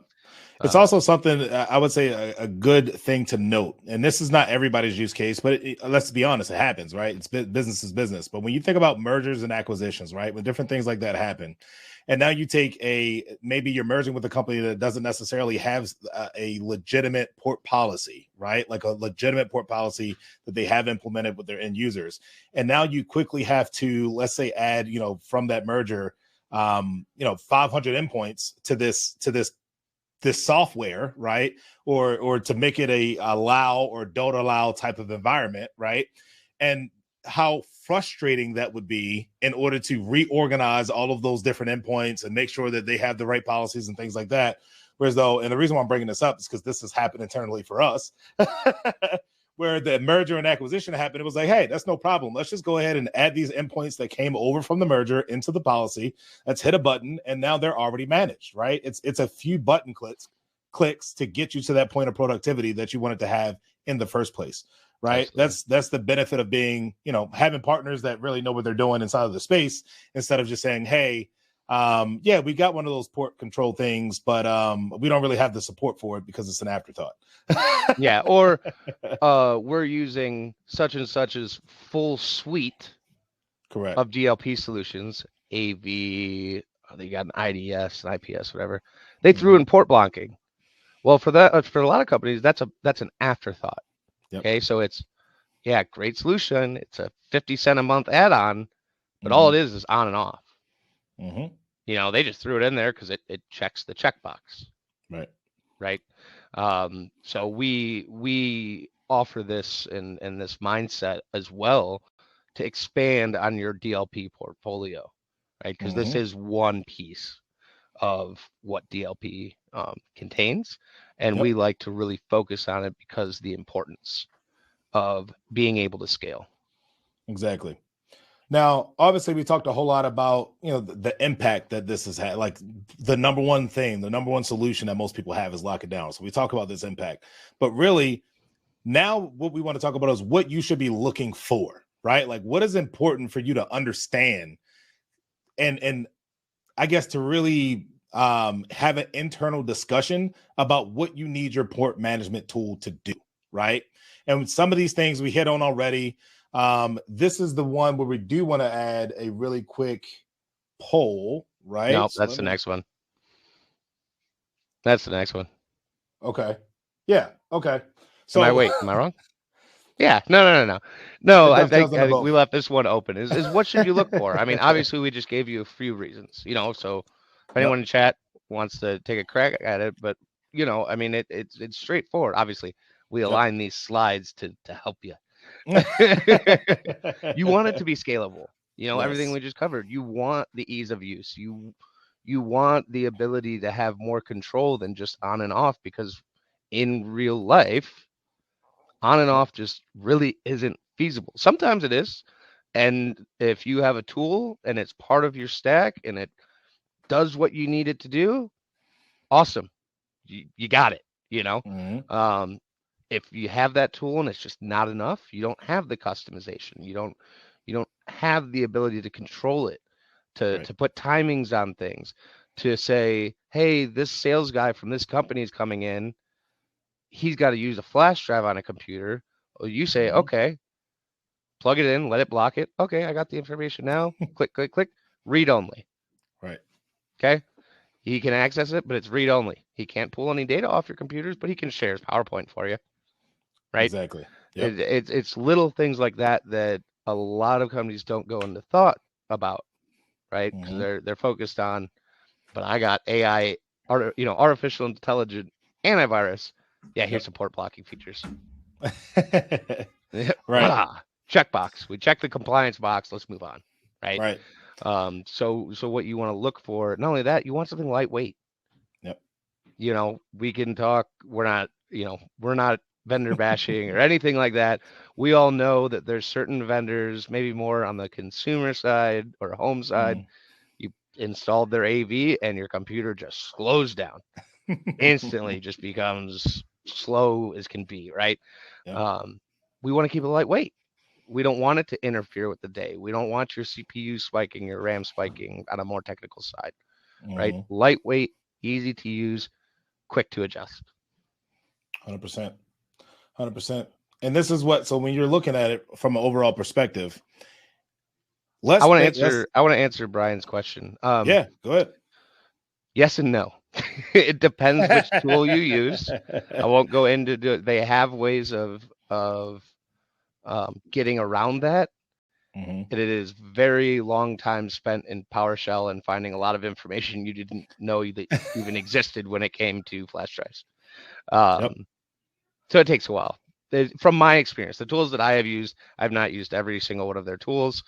It's also something I would say a good thing to note, and this is not everybody's use case, but let's be honest, it happens, right? It's business is business. But when you think about mergers and acquisitions, right, when different things like that happen, and now you take maybe you're merging with a company that doesn't necessarily have a legitimate port policy, right? Like a legitimate port policy that they have implemented with their end users, and now you quickly have to, let's say, add, from that merger, 500 endpoints to this software, right? Or to make it a allow or don't allow type of environment, right? And how frustrating that would be in order to reorganize all of those different endpoints and make sure that they have the right policies and things like that. Whereas though, and the reason why I'm bringing this up is because this has happened internally for us, where the merger and acquisition happened. It was like, hey, that's no problem. Let's just go ahead and add these endpoints that came over from the merger into the policy. Let's hit a button, and now they're already managed, right? It's a few button clicks to get you to that point of productivity that you wanted to have in the first place, right? Absolutely. That's the benefit of being, having partners that really know what they're doing inside of the space, instead of just saying, hey, yeah, we got one of those port control things, but we don't really have the support for it because it's an afterthought. Yeah, or we're using such and such's full suite correct of DLP solutions, AV, they got an IDS, an IPS, whatever. They threw in port blocking. Well, for a lot of companies, that's an afterthought. Yep. Okay, so it's great solution. It's a 50-cent a month add-on, but all it is on and off. They just threw it in there because it checks the checkbox. Right. So we offer this and this mindset as well to expand on your DLP portfolio, right? Because this is one piece of what DLP contains, and we like to really focus on it because the importance of being able to scale. Exactly. Now, obviously, we talked a whole lot about, the impact that this has had. Like the number one solution that most people have is lock it down. So we talk about this impact, but really now what we want to talk about is what you should be looking for, right? Like what is important for you to understand and I guess to really have an internal discussion about what you need your port management tool to do, right? And some of these things we hit on already. This is the one where we do want to add a really quick poll, right? No, that's the next one. That's the next one. Okay. Yeah. Okay. So am I wrong? Yeah. No. I think we left this one open. Is what should you look for? I mean, obviously we just gave you a few reasons, so if anyone in chat wants to take a crack at it, but I mean, it's straightforward. Obviously we align these slides to help you. You want it to be scalable. Everything we just covered. You want the ease of use. You want the ability to have more control than just on and off, because in real life, on and off just really isn't feasible. Sometimes it is. And if you have a tool and it's part of your stack and it does what you need it to do, awesome. You got it, if you have that tool and it's just not enough, you don't have the customization. You don't have the ability to control it, to put timings on things, to say, hey, this sales guy from this company is coming in. He's got to use a flash drive on a computer. Well, you say, okay, plug it in, let it block it. Okay, I got the information now. Click, click, click. Read only. Right. Okay. He can access it, but it's read only. He can't pull any data off your computers, but he can share his PowerPoint for you. Right. Exactly. Yep. It's little things like that a lot of companies don't go into thought about, right? Because they're focused on but I got AI, artificial intelligent antivirus. Yeah, here's some port blocking features. Right. Checkbox. We check the compliance box. Let's move on. Right. Right. So what you want to look for, not only that, you want something lightweight. Yep. We can talk. We're not vendor bashing or anything like that. We all know that there's certain vendors, maybe more on the consumer side or home side. You installed their AV and your computer just slows down instantly, just becomes slow as can be, right? Yep. We want to keep it lightweight. We don't want it to interfere with the day. We don't want your CPU spiking, your RAM spiking on a more technical side, right? Lightweight, easy to use, quick to adjust. 100%. 100%. And this is so when you're looking at it from an overall perspective, I want to answer Brian's question. Yeah, go ahead. Yes and no. It depends which tool you use. I won't go into they have ways of getting around that. It is very long time spent in PowerShell and finding a lot of information you didn't know that even existed when it came to flash drives. So it takes a while. From my experience, the tools that I have used, I've not used every single one of their tools.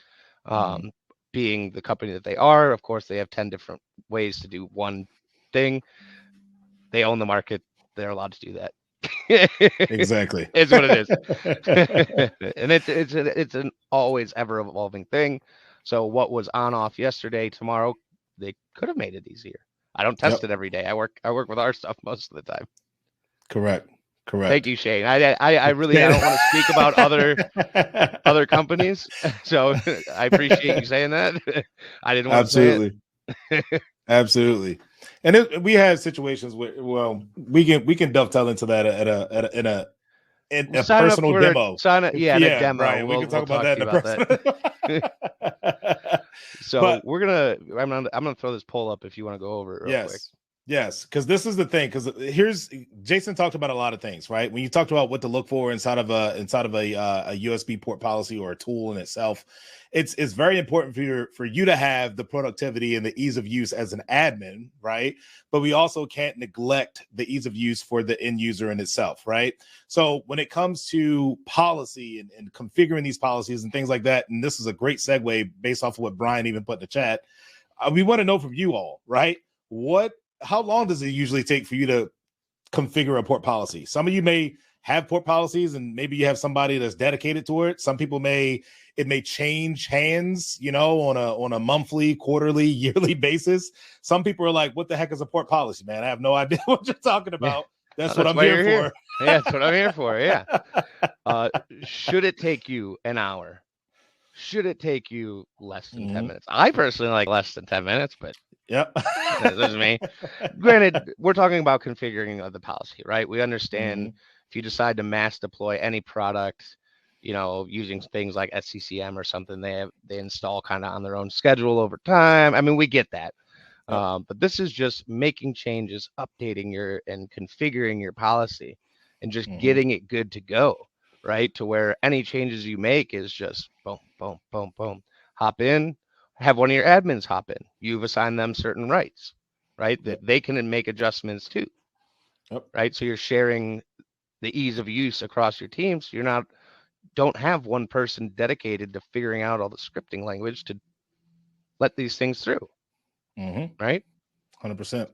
Being the company that they are, of course, they have 10 different ways to do one thing. They own the market. They're allowed to do that. Exactly. It's what it is. And it's an always ever evolving thing. So what was on off yesterday, tomorrow, they could have made it easier. I don't test it every day. I work with our stuff most of the time. Correct. Thank you, Shane. I really don't want to speak about other companies. So I appreciate you saying that. I didn't want to say it. Absolutely. And we have situations where, we can dovetail into that in a personal demo. A demo. Right. We can talk about that in a personal. So I'm gonna throw this poll up if you want to go over it real quick. Yes, because this is the thing. Because Jason talked about a lot of things, right? When you talked about what to look for inside of a USB port policy or a tool in itself, it's very important for you to have the productivity and the ease of use as an admin, right? But we also can't neglect the ease of use for the end user in itself, right? So when it comes to policy and configuring these policies and things like that, and this is a great segue based off of what Brian even put in the chat, we want to know from you all, right? How long does it usually take for you to configure a port policy? Some of you may have port policies and maybe you have somebody that's dedicated to it. Some people it may change hands, on a monthly, quarterly, yearly basis. Some people are like, what the heck is a port policy, man? I have no idea what you're talking about. That's what I'm here for. Yeah, that's what I'm here for. Yeah. Should it take you an hour? Should it take you less than 10 minutes? I personally like less than 10 minutes, but this is me. Granted, we're talking about configuring the policy, right? We understand if you decide to mass deploy any product, using things like SCCM or something, they install kind of on their own schedule over time. I mean, we get that. But this is just making changes, updating and configuring your policy and just getting it good to go, right? To where any changes you make is just boom, boom, boom, boom. Hop in, have one of your admins hop in. You've assigned them certain rights, right? That they can make adjustments too, right? So you're sharing the ease of use across your teams. Don't have one person dedicated to figuring out all the scripting language to let these things through, right? 100%.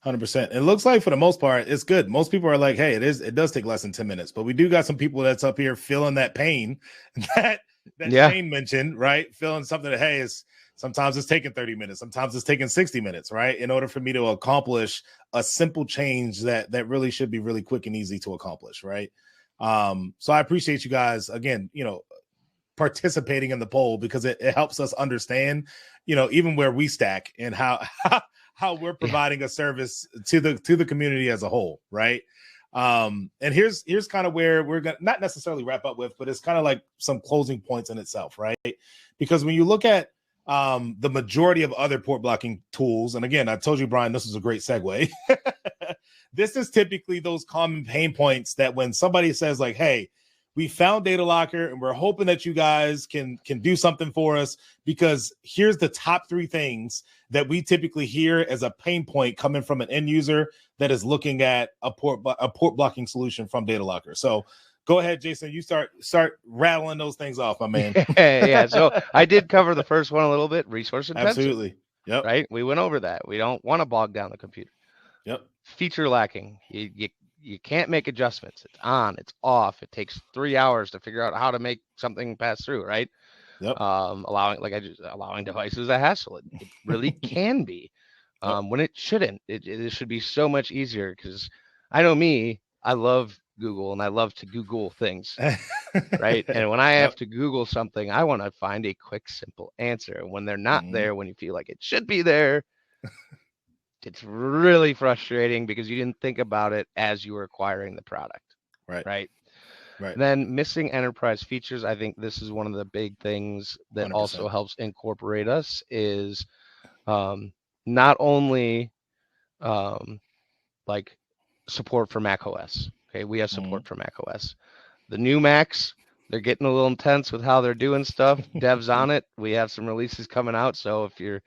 100%. It looks like for the most part, it's good. Most people are like, hey, it does take less than 10 minutes, but we do got some people that's up here feeling that pain that Shane mentioned, right? Feeling something that, hey, sometimes it's taking 30 minutes. Sometimes it's taking 60 minutes, right? In order for me to accomplish a simple change that really should be really quick and easy to accomplish, right? So I appreciate you guys, again, participating in the poll because it helps us understand, even where we stack and how we're providing a service to the community as a whole, right? And here's kind of where we're gonna not necessarily wrap up with, but it's kind of like some closing points in itself, right? Because when you look at the majority of other port blocking tools, and again, I told you, Brian, this is a great segue. This is typically those common pain points that when somebody says like, hey, we found DataLocker, and we're hoping that you guys can do something for us, because here's the top 3 things that we typically hear as a pain point coming from an end user that is looking at a port blocking solution from DataLocker. So go ahead, Jason. You start rattling those things off, my man. Yeah. So I did cover the first one a little bit. Resource intensive. Absolutely. Yep. Right. We went over that. We don't want to bog down the computer. Yep. Feature lacking. You can't make adjustments. It's on. It's off. It takes 3 hours to figure out how to make something pass through. Right. Yep. Allowing devices a hassle. It really can be. When it shouldn't. It should be so much easier, because I know me. I love Google, and I love to Google things, right? And when I have to Google something, I want to find a quick, simple answer. And when they're not there, when you feel like it should be there, it's really frustrating, because you didn't think about it as you were acquiring the product. Right. Then missing enterprise features. I think this is one of the big things that 100%. Also helps incorporate us is not only like support for Mac OS. Okay, we have support for Mac OS. The new Macs, they're getting a little intense with how they're doing stuff. Devs on it. We have some releases coming out. So if you're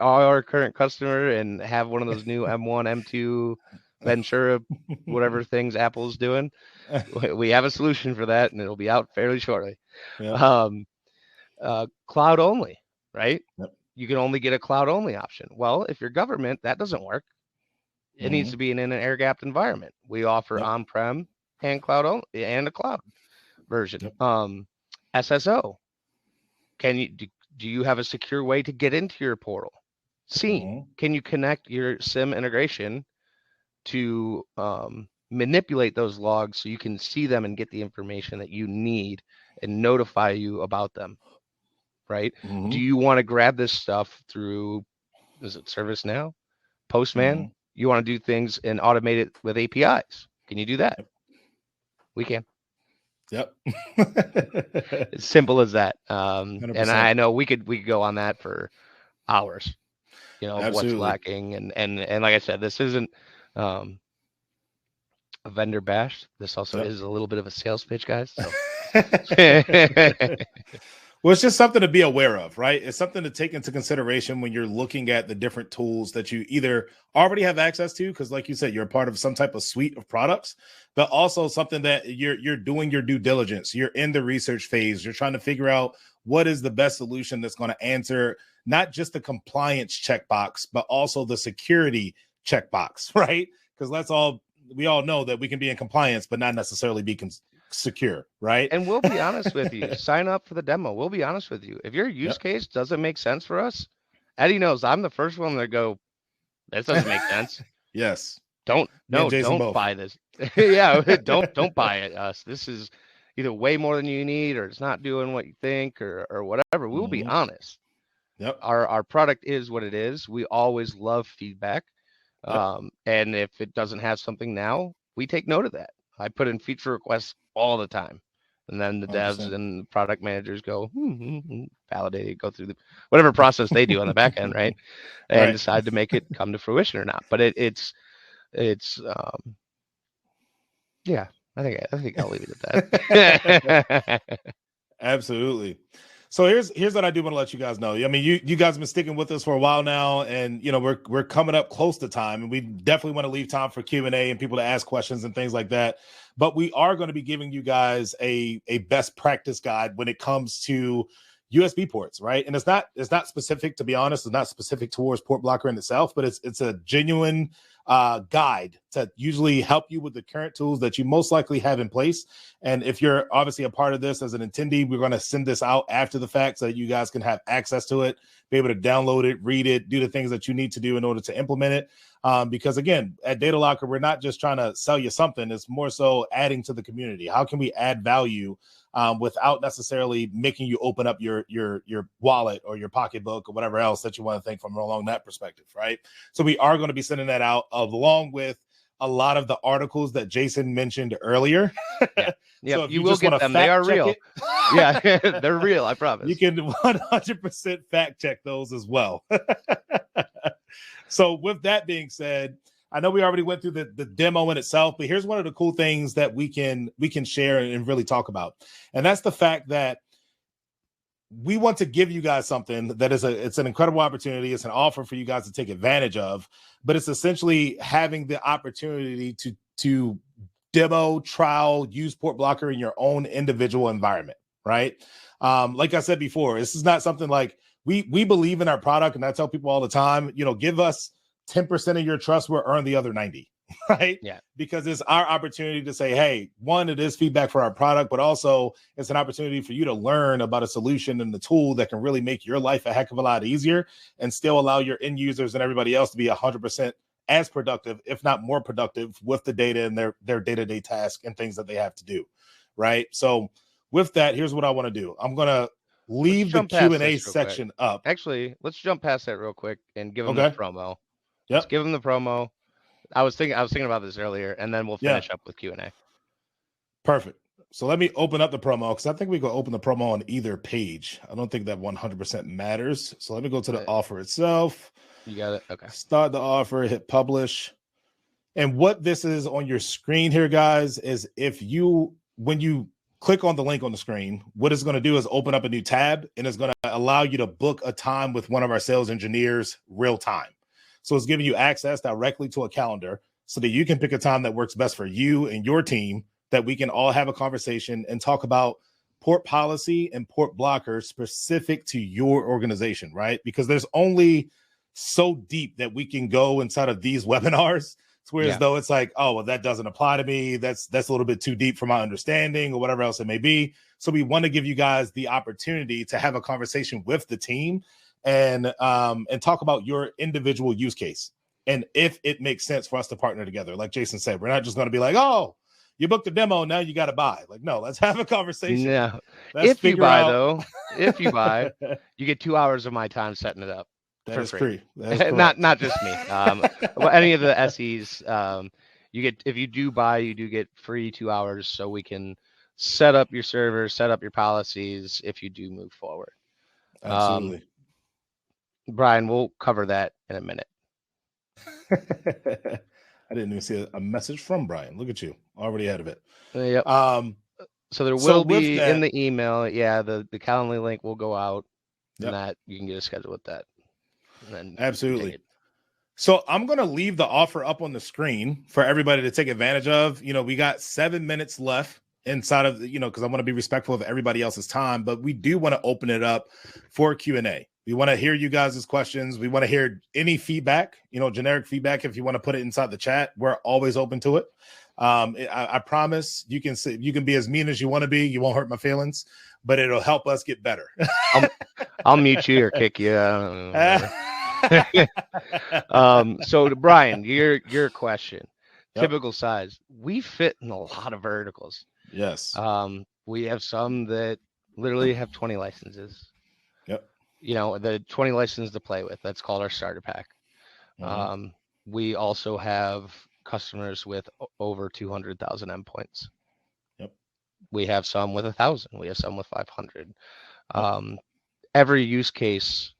our current customer and have one of those new M1, M2, Ventura, whatever things Apple's doing, we have a solution for that, and it'll be out fairly shortly. Yep. Cloud only, right? Yep. You can only get a cloud only option. Well, if you're government, that doesn't work. It needs to be in an air-gapped environment. We offer on-prem and cloud only, and a cloud version. Yep. SSO. Do you have a secure way to get into your portal? SIEM. Can you connect your SIM integration to manipulate those logs so you can see them and get the information that you need and notify you about them? Right? Do you want to grab this stuff through, is it ServiceNow? Postman? You want to do things and automate it with APIs. Can you do that? Yep. We can. Yep. As simple as that. And I know we could go on that for hours, Absolutely. What's lacking. And like I said, this isn't a vendor bash. This also is a little bit of a sales pitch, guys. So. Well, it's just something to be aware of, right? It's something to take into consideration when you're looking at the different tools that you either already have access to, because like you said, you're a part of some type of suite of products, but also something that you're doing your due diligence. You're in the research phase. You're trying to figure out what is the best solution that's going to answer not just the compliance checkbox, but also the security checkbox, right? Because we all know that we can be in compliance, but not necessarily be secure, right? And we'll be honest with you. Sign up for the demo. We'll be honest with you. If your use case doesn't make sense for us, Eddie knows I'm the first one to go, this doesn't make sense. Yes. Don't buy this. Yeah, don't buy it. This is either way more than you need, or it's not doing what you think, or whatever. We'll be honest. Yep. Our product is what it is. We always love feedback. And if it doesn't have something now, we take note of that. I put in feature requests all the time, and then the 100%. Devs and the product managers go validate it, go through whatever process they do on the back end, right? And decide to make it come to fruition or not. But it's yeah. I think I'll leave it at that. Absolutely. So here's what I do want to let you guys know. I mean, you guys have been sticking with us for a while now, and we're coming up close to time, and we definitely want to leave time for Q&A and people to ask questions and things like that. But we are going to be giving you guys a best practice guide when it comes to USB ports, right? And it's not specific, to be honest, it's not specific towards port blocker in itself, but it's a genuine guide to usually help you with the current tools that you most likely have in place. And if you're obviously a part of this as an attendee, we're going to send this out after the fact so that you guys can have access to it, be able to download it, read it, do the things that you need to do in order to implement it. Because again, at DataLocker, we're not just trying to sell you something. It's more so adding to the community. How can we add value without necessarily making you open up your wallet or your pocketbook or whatever else that you want to think from along that perspective, right? So we are going to be sending that out along with a lot of the articles that Jason mentioned earlier. Yeah, so you will get them. They are real. Yeah, they're real. I promise. You can 100% fact check those as well. So with that being said, I know we already went through the demo in itself, but here's one of the cool things that we can share and really talk about. And that's the fact that we want to give you guys something that it's an incredible opportunity. It's an offer for you guys to take advantage of, but it's essentially having the opportunity to demo, trial, use Port Blocker in your own individual environment, right? Like I said before, this is not something like we believe in our product, and I tell people all the time, give us 10% of your trust, we'll earn the other 90. Right? Yeah. Because it's our opportunity to say, hey, one, it is feedback for our product, but also it's an opportunity for you to learn about a solution and the tool that can really make your life a heck of a lot easier and still allow your end users and everybody else to be 100% as productive, if not more productive, with the data and their day-to-day task and things that they have to do. Right? So with that, here's what I want to do. I'm going to leave the Q&A section up. Actually, let's jump past that real quick and give them the promo. Yep. Let's give them the promo. I was thinking about this earlier, and then we'll finish up with Q&A. Perfect. So let me open up the promo, because I think we can open the promo on either page. I don't think that 100% matters. So let me go to the offer itself. You got it. Okay. Start the offer, hit publish. And what this is on your screen here, guys, is when you click on the link on the screen, what it's going to do is open up a new tab, and it's going to allow you to book a time with one of our sales engineers real time. So it's giving you access directly to a calendar so that you can pick a time that works best for you and your team, that we can all have a conversation and talk about port policy and port blockers specific to your organization, right? Because there's only so deep that we can go inside of these webinars. Whereas though it's like, oh, well, that doesn't apply to me. That's a little bit too deep for my understanding, or whatever else it may be. So we want to give you guys the opportunity to have a conversation with the team and talk about your individual use case. And if it makes sense for us to partner together, like Jason said, we're not just going to be like, oh, you booked a demo, now you got to buy. Like, no, let's have a conversation. Yeah. Let's if you buy, you get 2 hours of my time setting it up. That is free. Not just me. Any of the SEs, you get, if you do buy, you do get free 2 hours, so we can set up your server, set up your policies if you do move forward. Absolutely. Brian, we'll cover that in a minute. I didn't even see a message from Brian. Look at you, already ahead of it. Yep. So there will be in the email, the Calendly link will go out, and that you can get a schedule with that. And then absolutely. So I'm going to leave the offer up on the screen for everybody to take advantage of. We got 7 minutes left inside of because I want to be respectful of everybody else's time, but we do want to open it up for Q&A. We want to hear you guys' questions. We want to hear any feedback, generic feedback. If you want to put it inside the chat, we're always open to it. I promise you can be as mean as you want to be. You won't hurt my feelings, but it'll help us get better. I'll mute you or kick you. So Brian, your question, typical size. We fit in a lot of verticals. Yes. We have some that literally have 20 licenses. Yep. The 20 licenses to play with. That's called our starter pack. Mm-hmm. We also have customers with over 200,000 endpoints. Yep. We have some with 1,000. We have some with 500. Every use case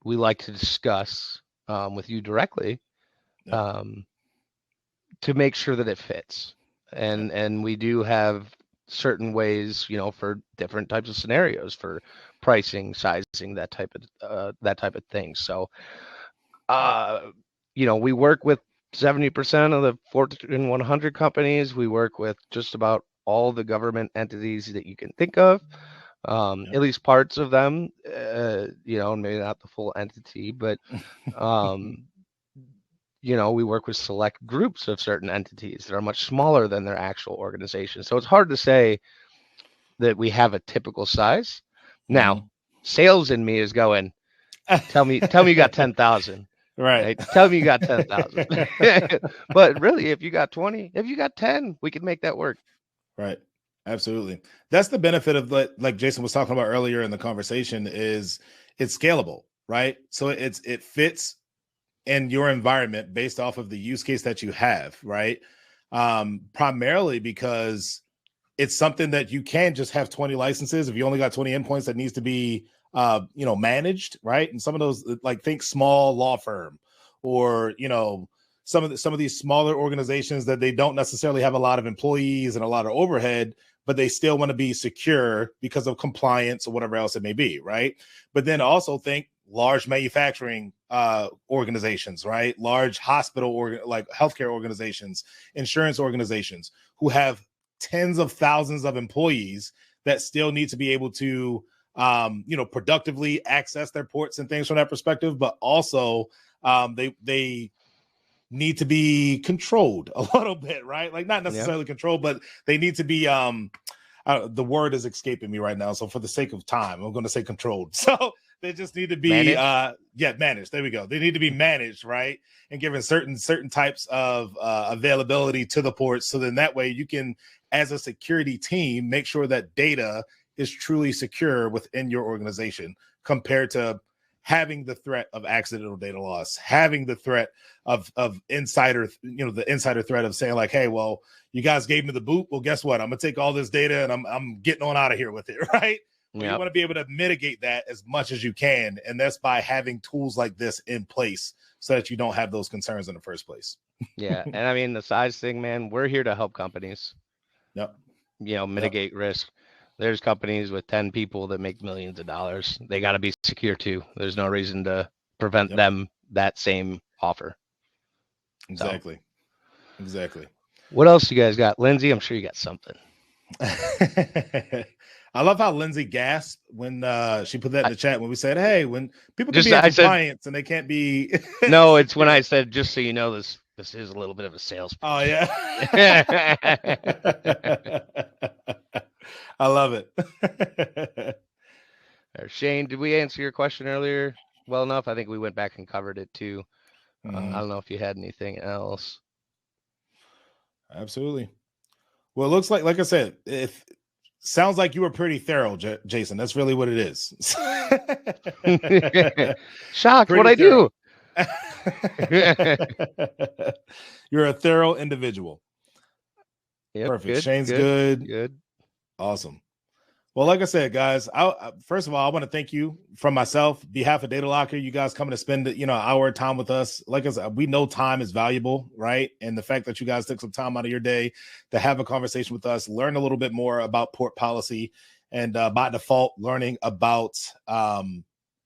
we like to discuss with you directly to make sure that it fits. And we do have certain ways, for different types of scenarios, for pricing, sizing, that type of thing. So, we work with 70% of the Fortune 100 companies. We work with just about all the government entities that you can think of. At least parts of them, maybe not the full entity, but, we work with select groups of certain entities that are much smaller than their actual organization. So it's hard to say that we have a typical size. Now, sales in me is going, tell me you got 10,000. Right. Tell me you got 10,000. But really, if you got 20, if you got 10, we can make that work. Right. Absolutely. That's the benefit of like Jason was talking about earlier in the conversation, is it's scalable, right? So it fits in your environment based off of the use case that you have, right? Primarily because it's something that you can just have 20 licenses. If you only got 20 endpoints, that needs to be managed, right? And some of those, like, think small law firm, or some of these smaller organizations that they don't necessarily have a lot of employees and a lot of overhead, but they still want to be secure because of compliance or whatever else it may be, right? But then also think large manufacturing organizations, right? Large hospital or like healthcare organizations, insurance organizations who have tens of thousands of employees that still need to be able to productively access their ports and things from that perspective, but also they need to be controlled a little bit, right? Like not necessarily controlled, but they need to be the word is escaping me right now. So for the sake of time, I'm going to say controlled. So they just need to be managed. There we go. They need to be managed, right? And given certain types of availability to the ports. So then that way you can, as a security team, make sure that data is truly secure within your organization compared to having the threat of accidental data loss, having the threat of insider, the insider threat of saying like, hey, well, you guys gave me the boot. Well, guess what? I'm gonna take all this data and I'm getting on out of here with it, right? Well, you want to be able to mitigate that as much as you can. And that's by having tools like this in place so that you don't have those concerns in the first place. Yeah. And I mean, the size thing, man, we're here to help companies, mitigate risk. There's companies with 10 people that make millions of dollars. They got to be secure too. There's no reason to prevent them that same offer. Exactly. What else you guys got? Lindsay, I'm sure you got something. I love how Lindsay gasped when she put that in the chat when we said, hey, when people can be in compliance and they can't be. No, it's when I said, just so you know, this is a little bit of a sales pitch. Oh, yeah. I love it. Shane, did we answer your question earlier well enough? I think we went back and covered it too. I don't know if you had anything else. Absolutely. Well, it looks like I said, if sounds like you were pretty thorough, Jason. That's really what it is. Shocked. What I do? You're a thorough individual. Yep, perfect. Shane's good. Awesome. Well, like I said, guys, first of all, I want to thank you from myself, behalf of DataLocker. You guys coming to spend an hour of time with us. Like I said, we know time is valuable, right? And the fact that you guys took some time out of your day to have a conversation with us, learn a little bit more about port policy, and by default, learning about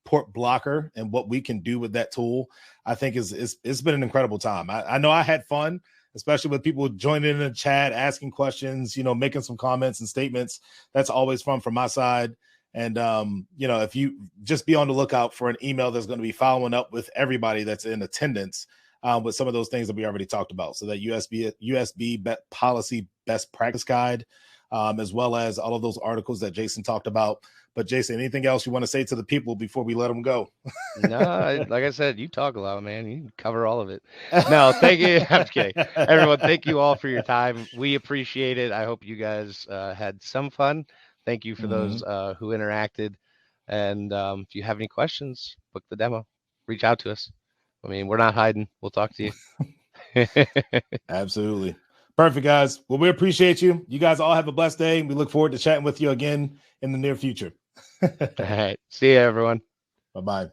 Port Blocker and what we can do with that tool, I think it's been an incredible time. I know I had fun, especially with people joining in the chat, asking questions, making some comments and statements. That's always fun from my side. And, if you just be on the lookout for an email that's going to be following up with everybody that's in attendance with some of those things that we already talked about. So that USB policy best practice guide, as well as all of those articles that Jason talked about. But Jason, anything else you want to say to the people before we let them go? No, like I said, you talk a lot, man. You cover all of it. No, thank you. I'm kidding. Everyone, thank you all for your time. We appreciate it. I hope you guys had some fun. Thank you for those who interacted. And if you have any questions, book the demo. Reach out to us. I mean, we're not hiding. We'll talk to you. Absolutely. Perfect, guys. Well, we appreciate you. You guys all have a blessed day. We look forward to chatting with you again in the near future. All right. See you, everyone. Bye-bye.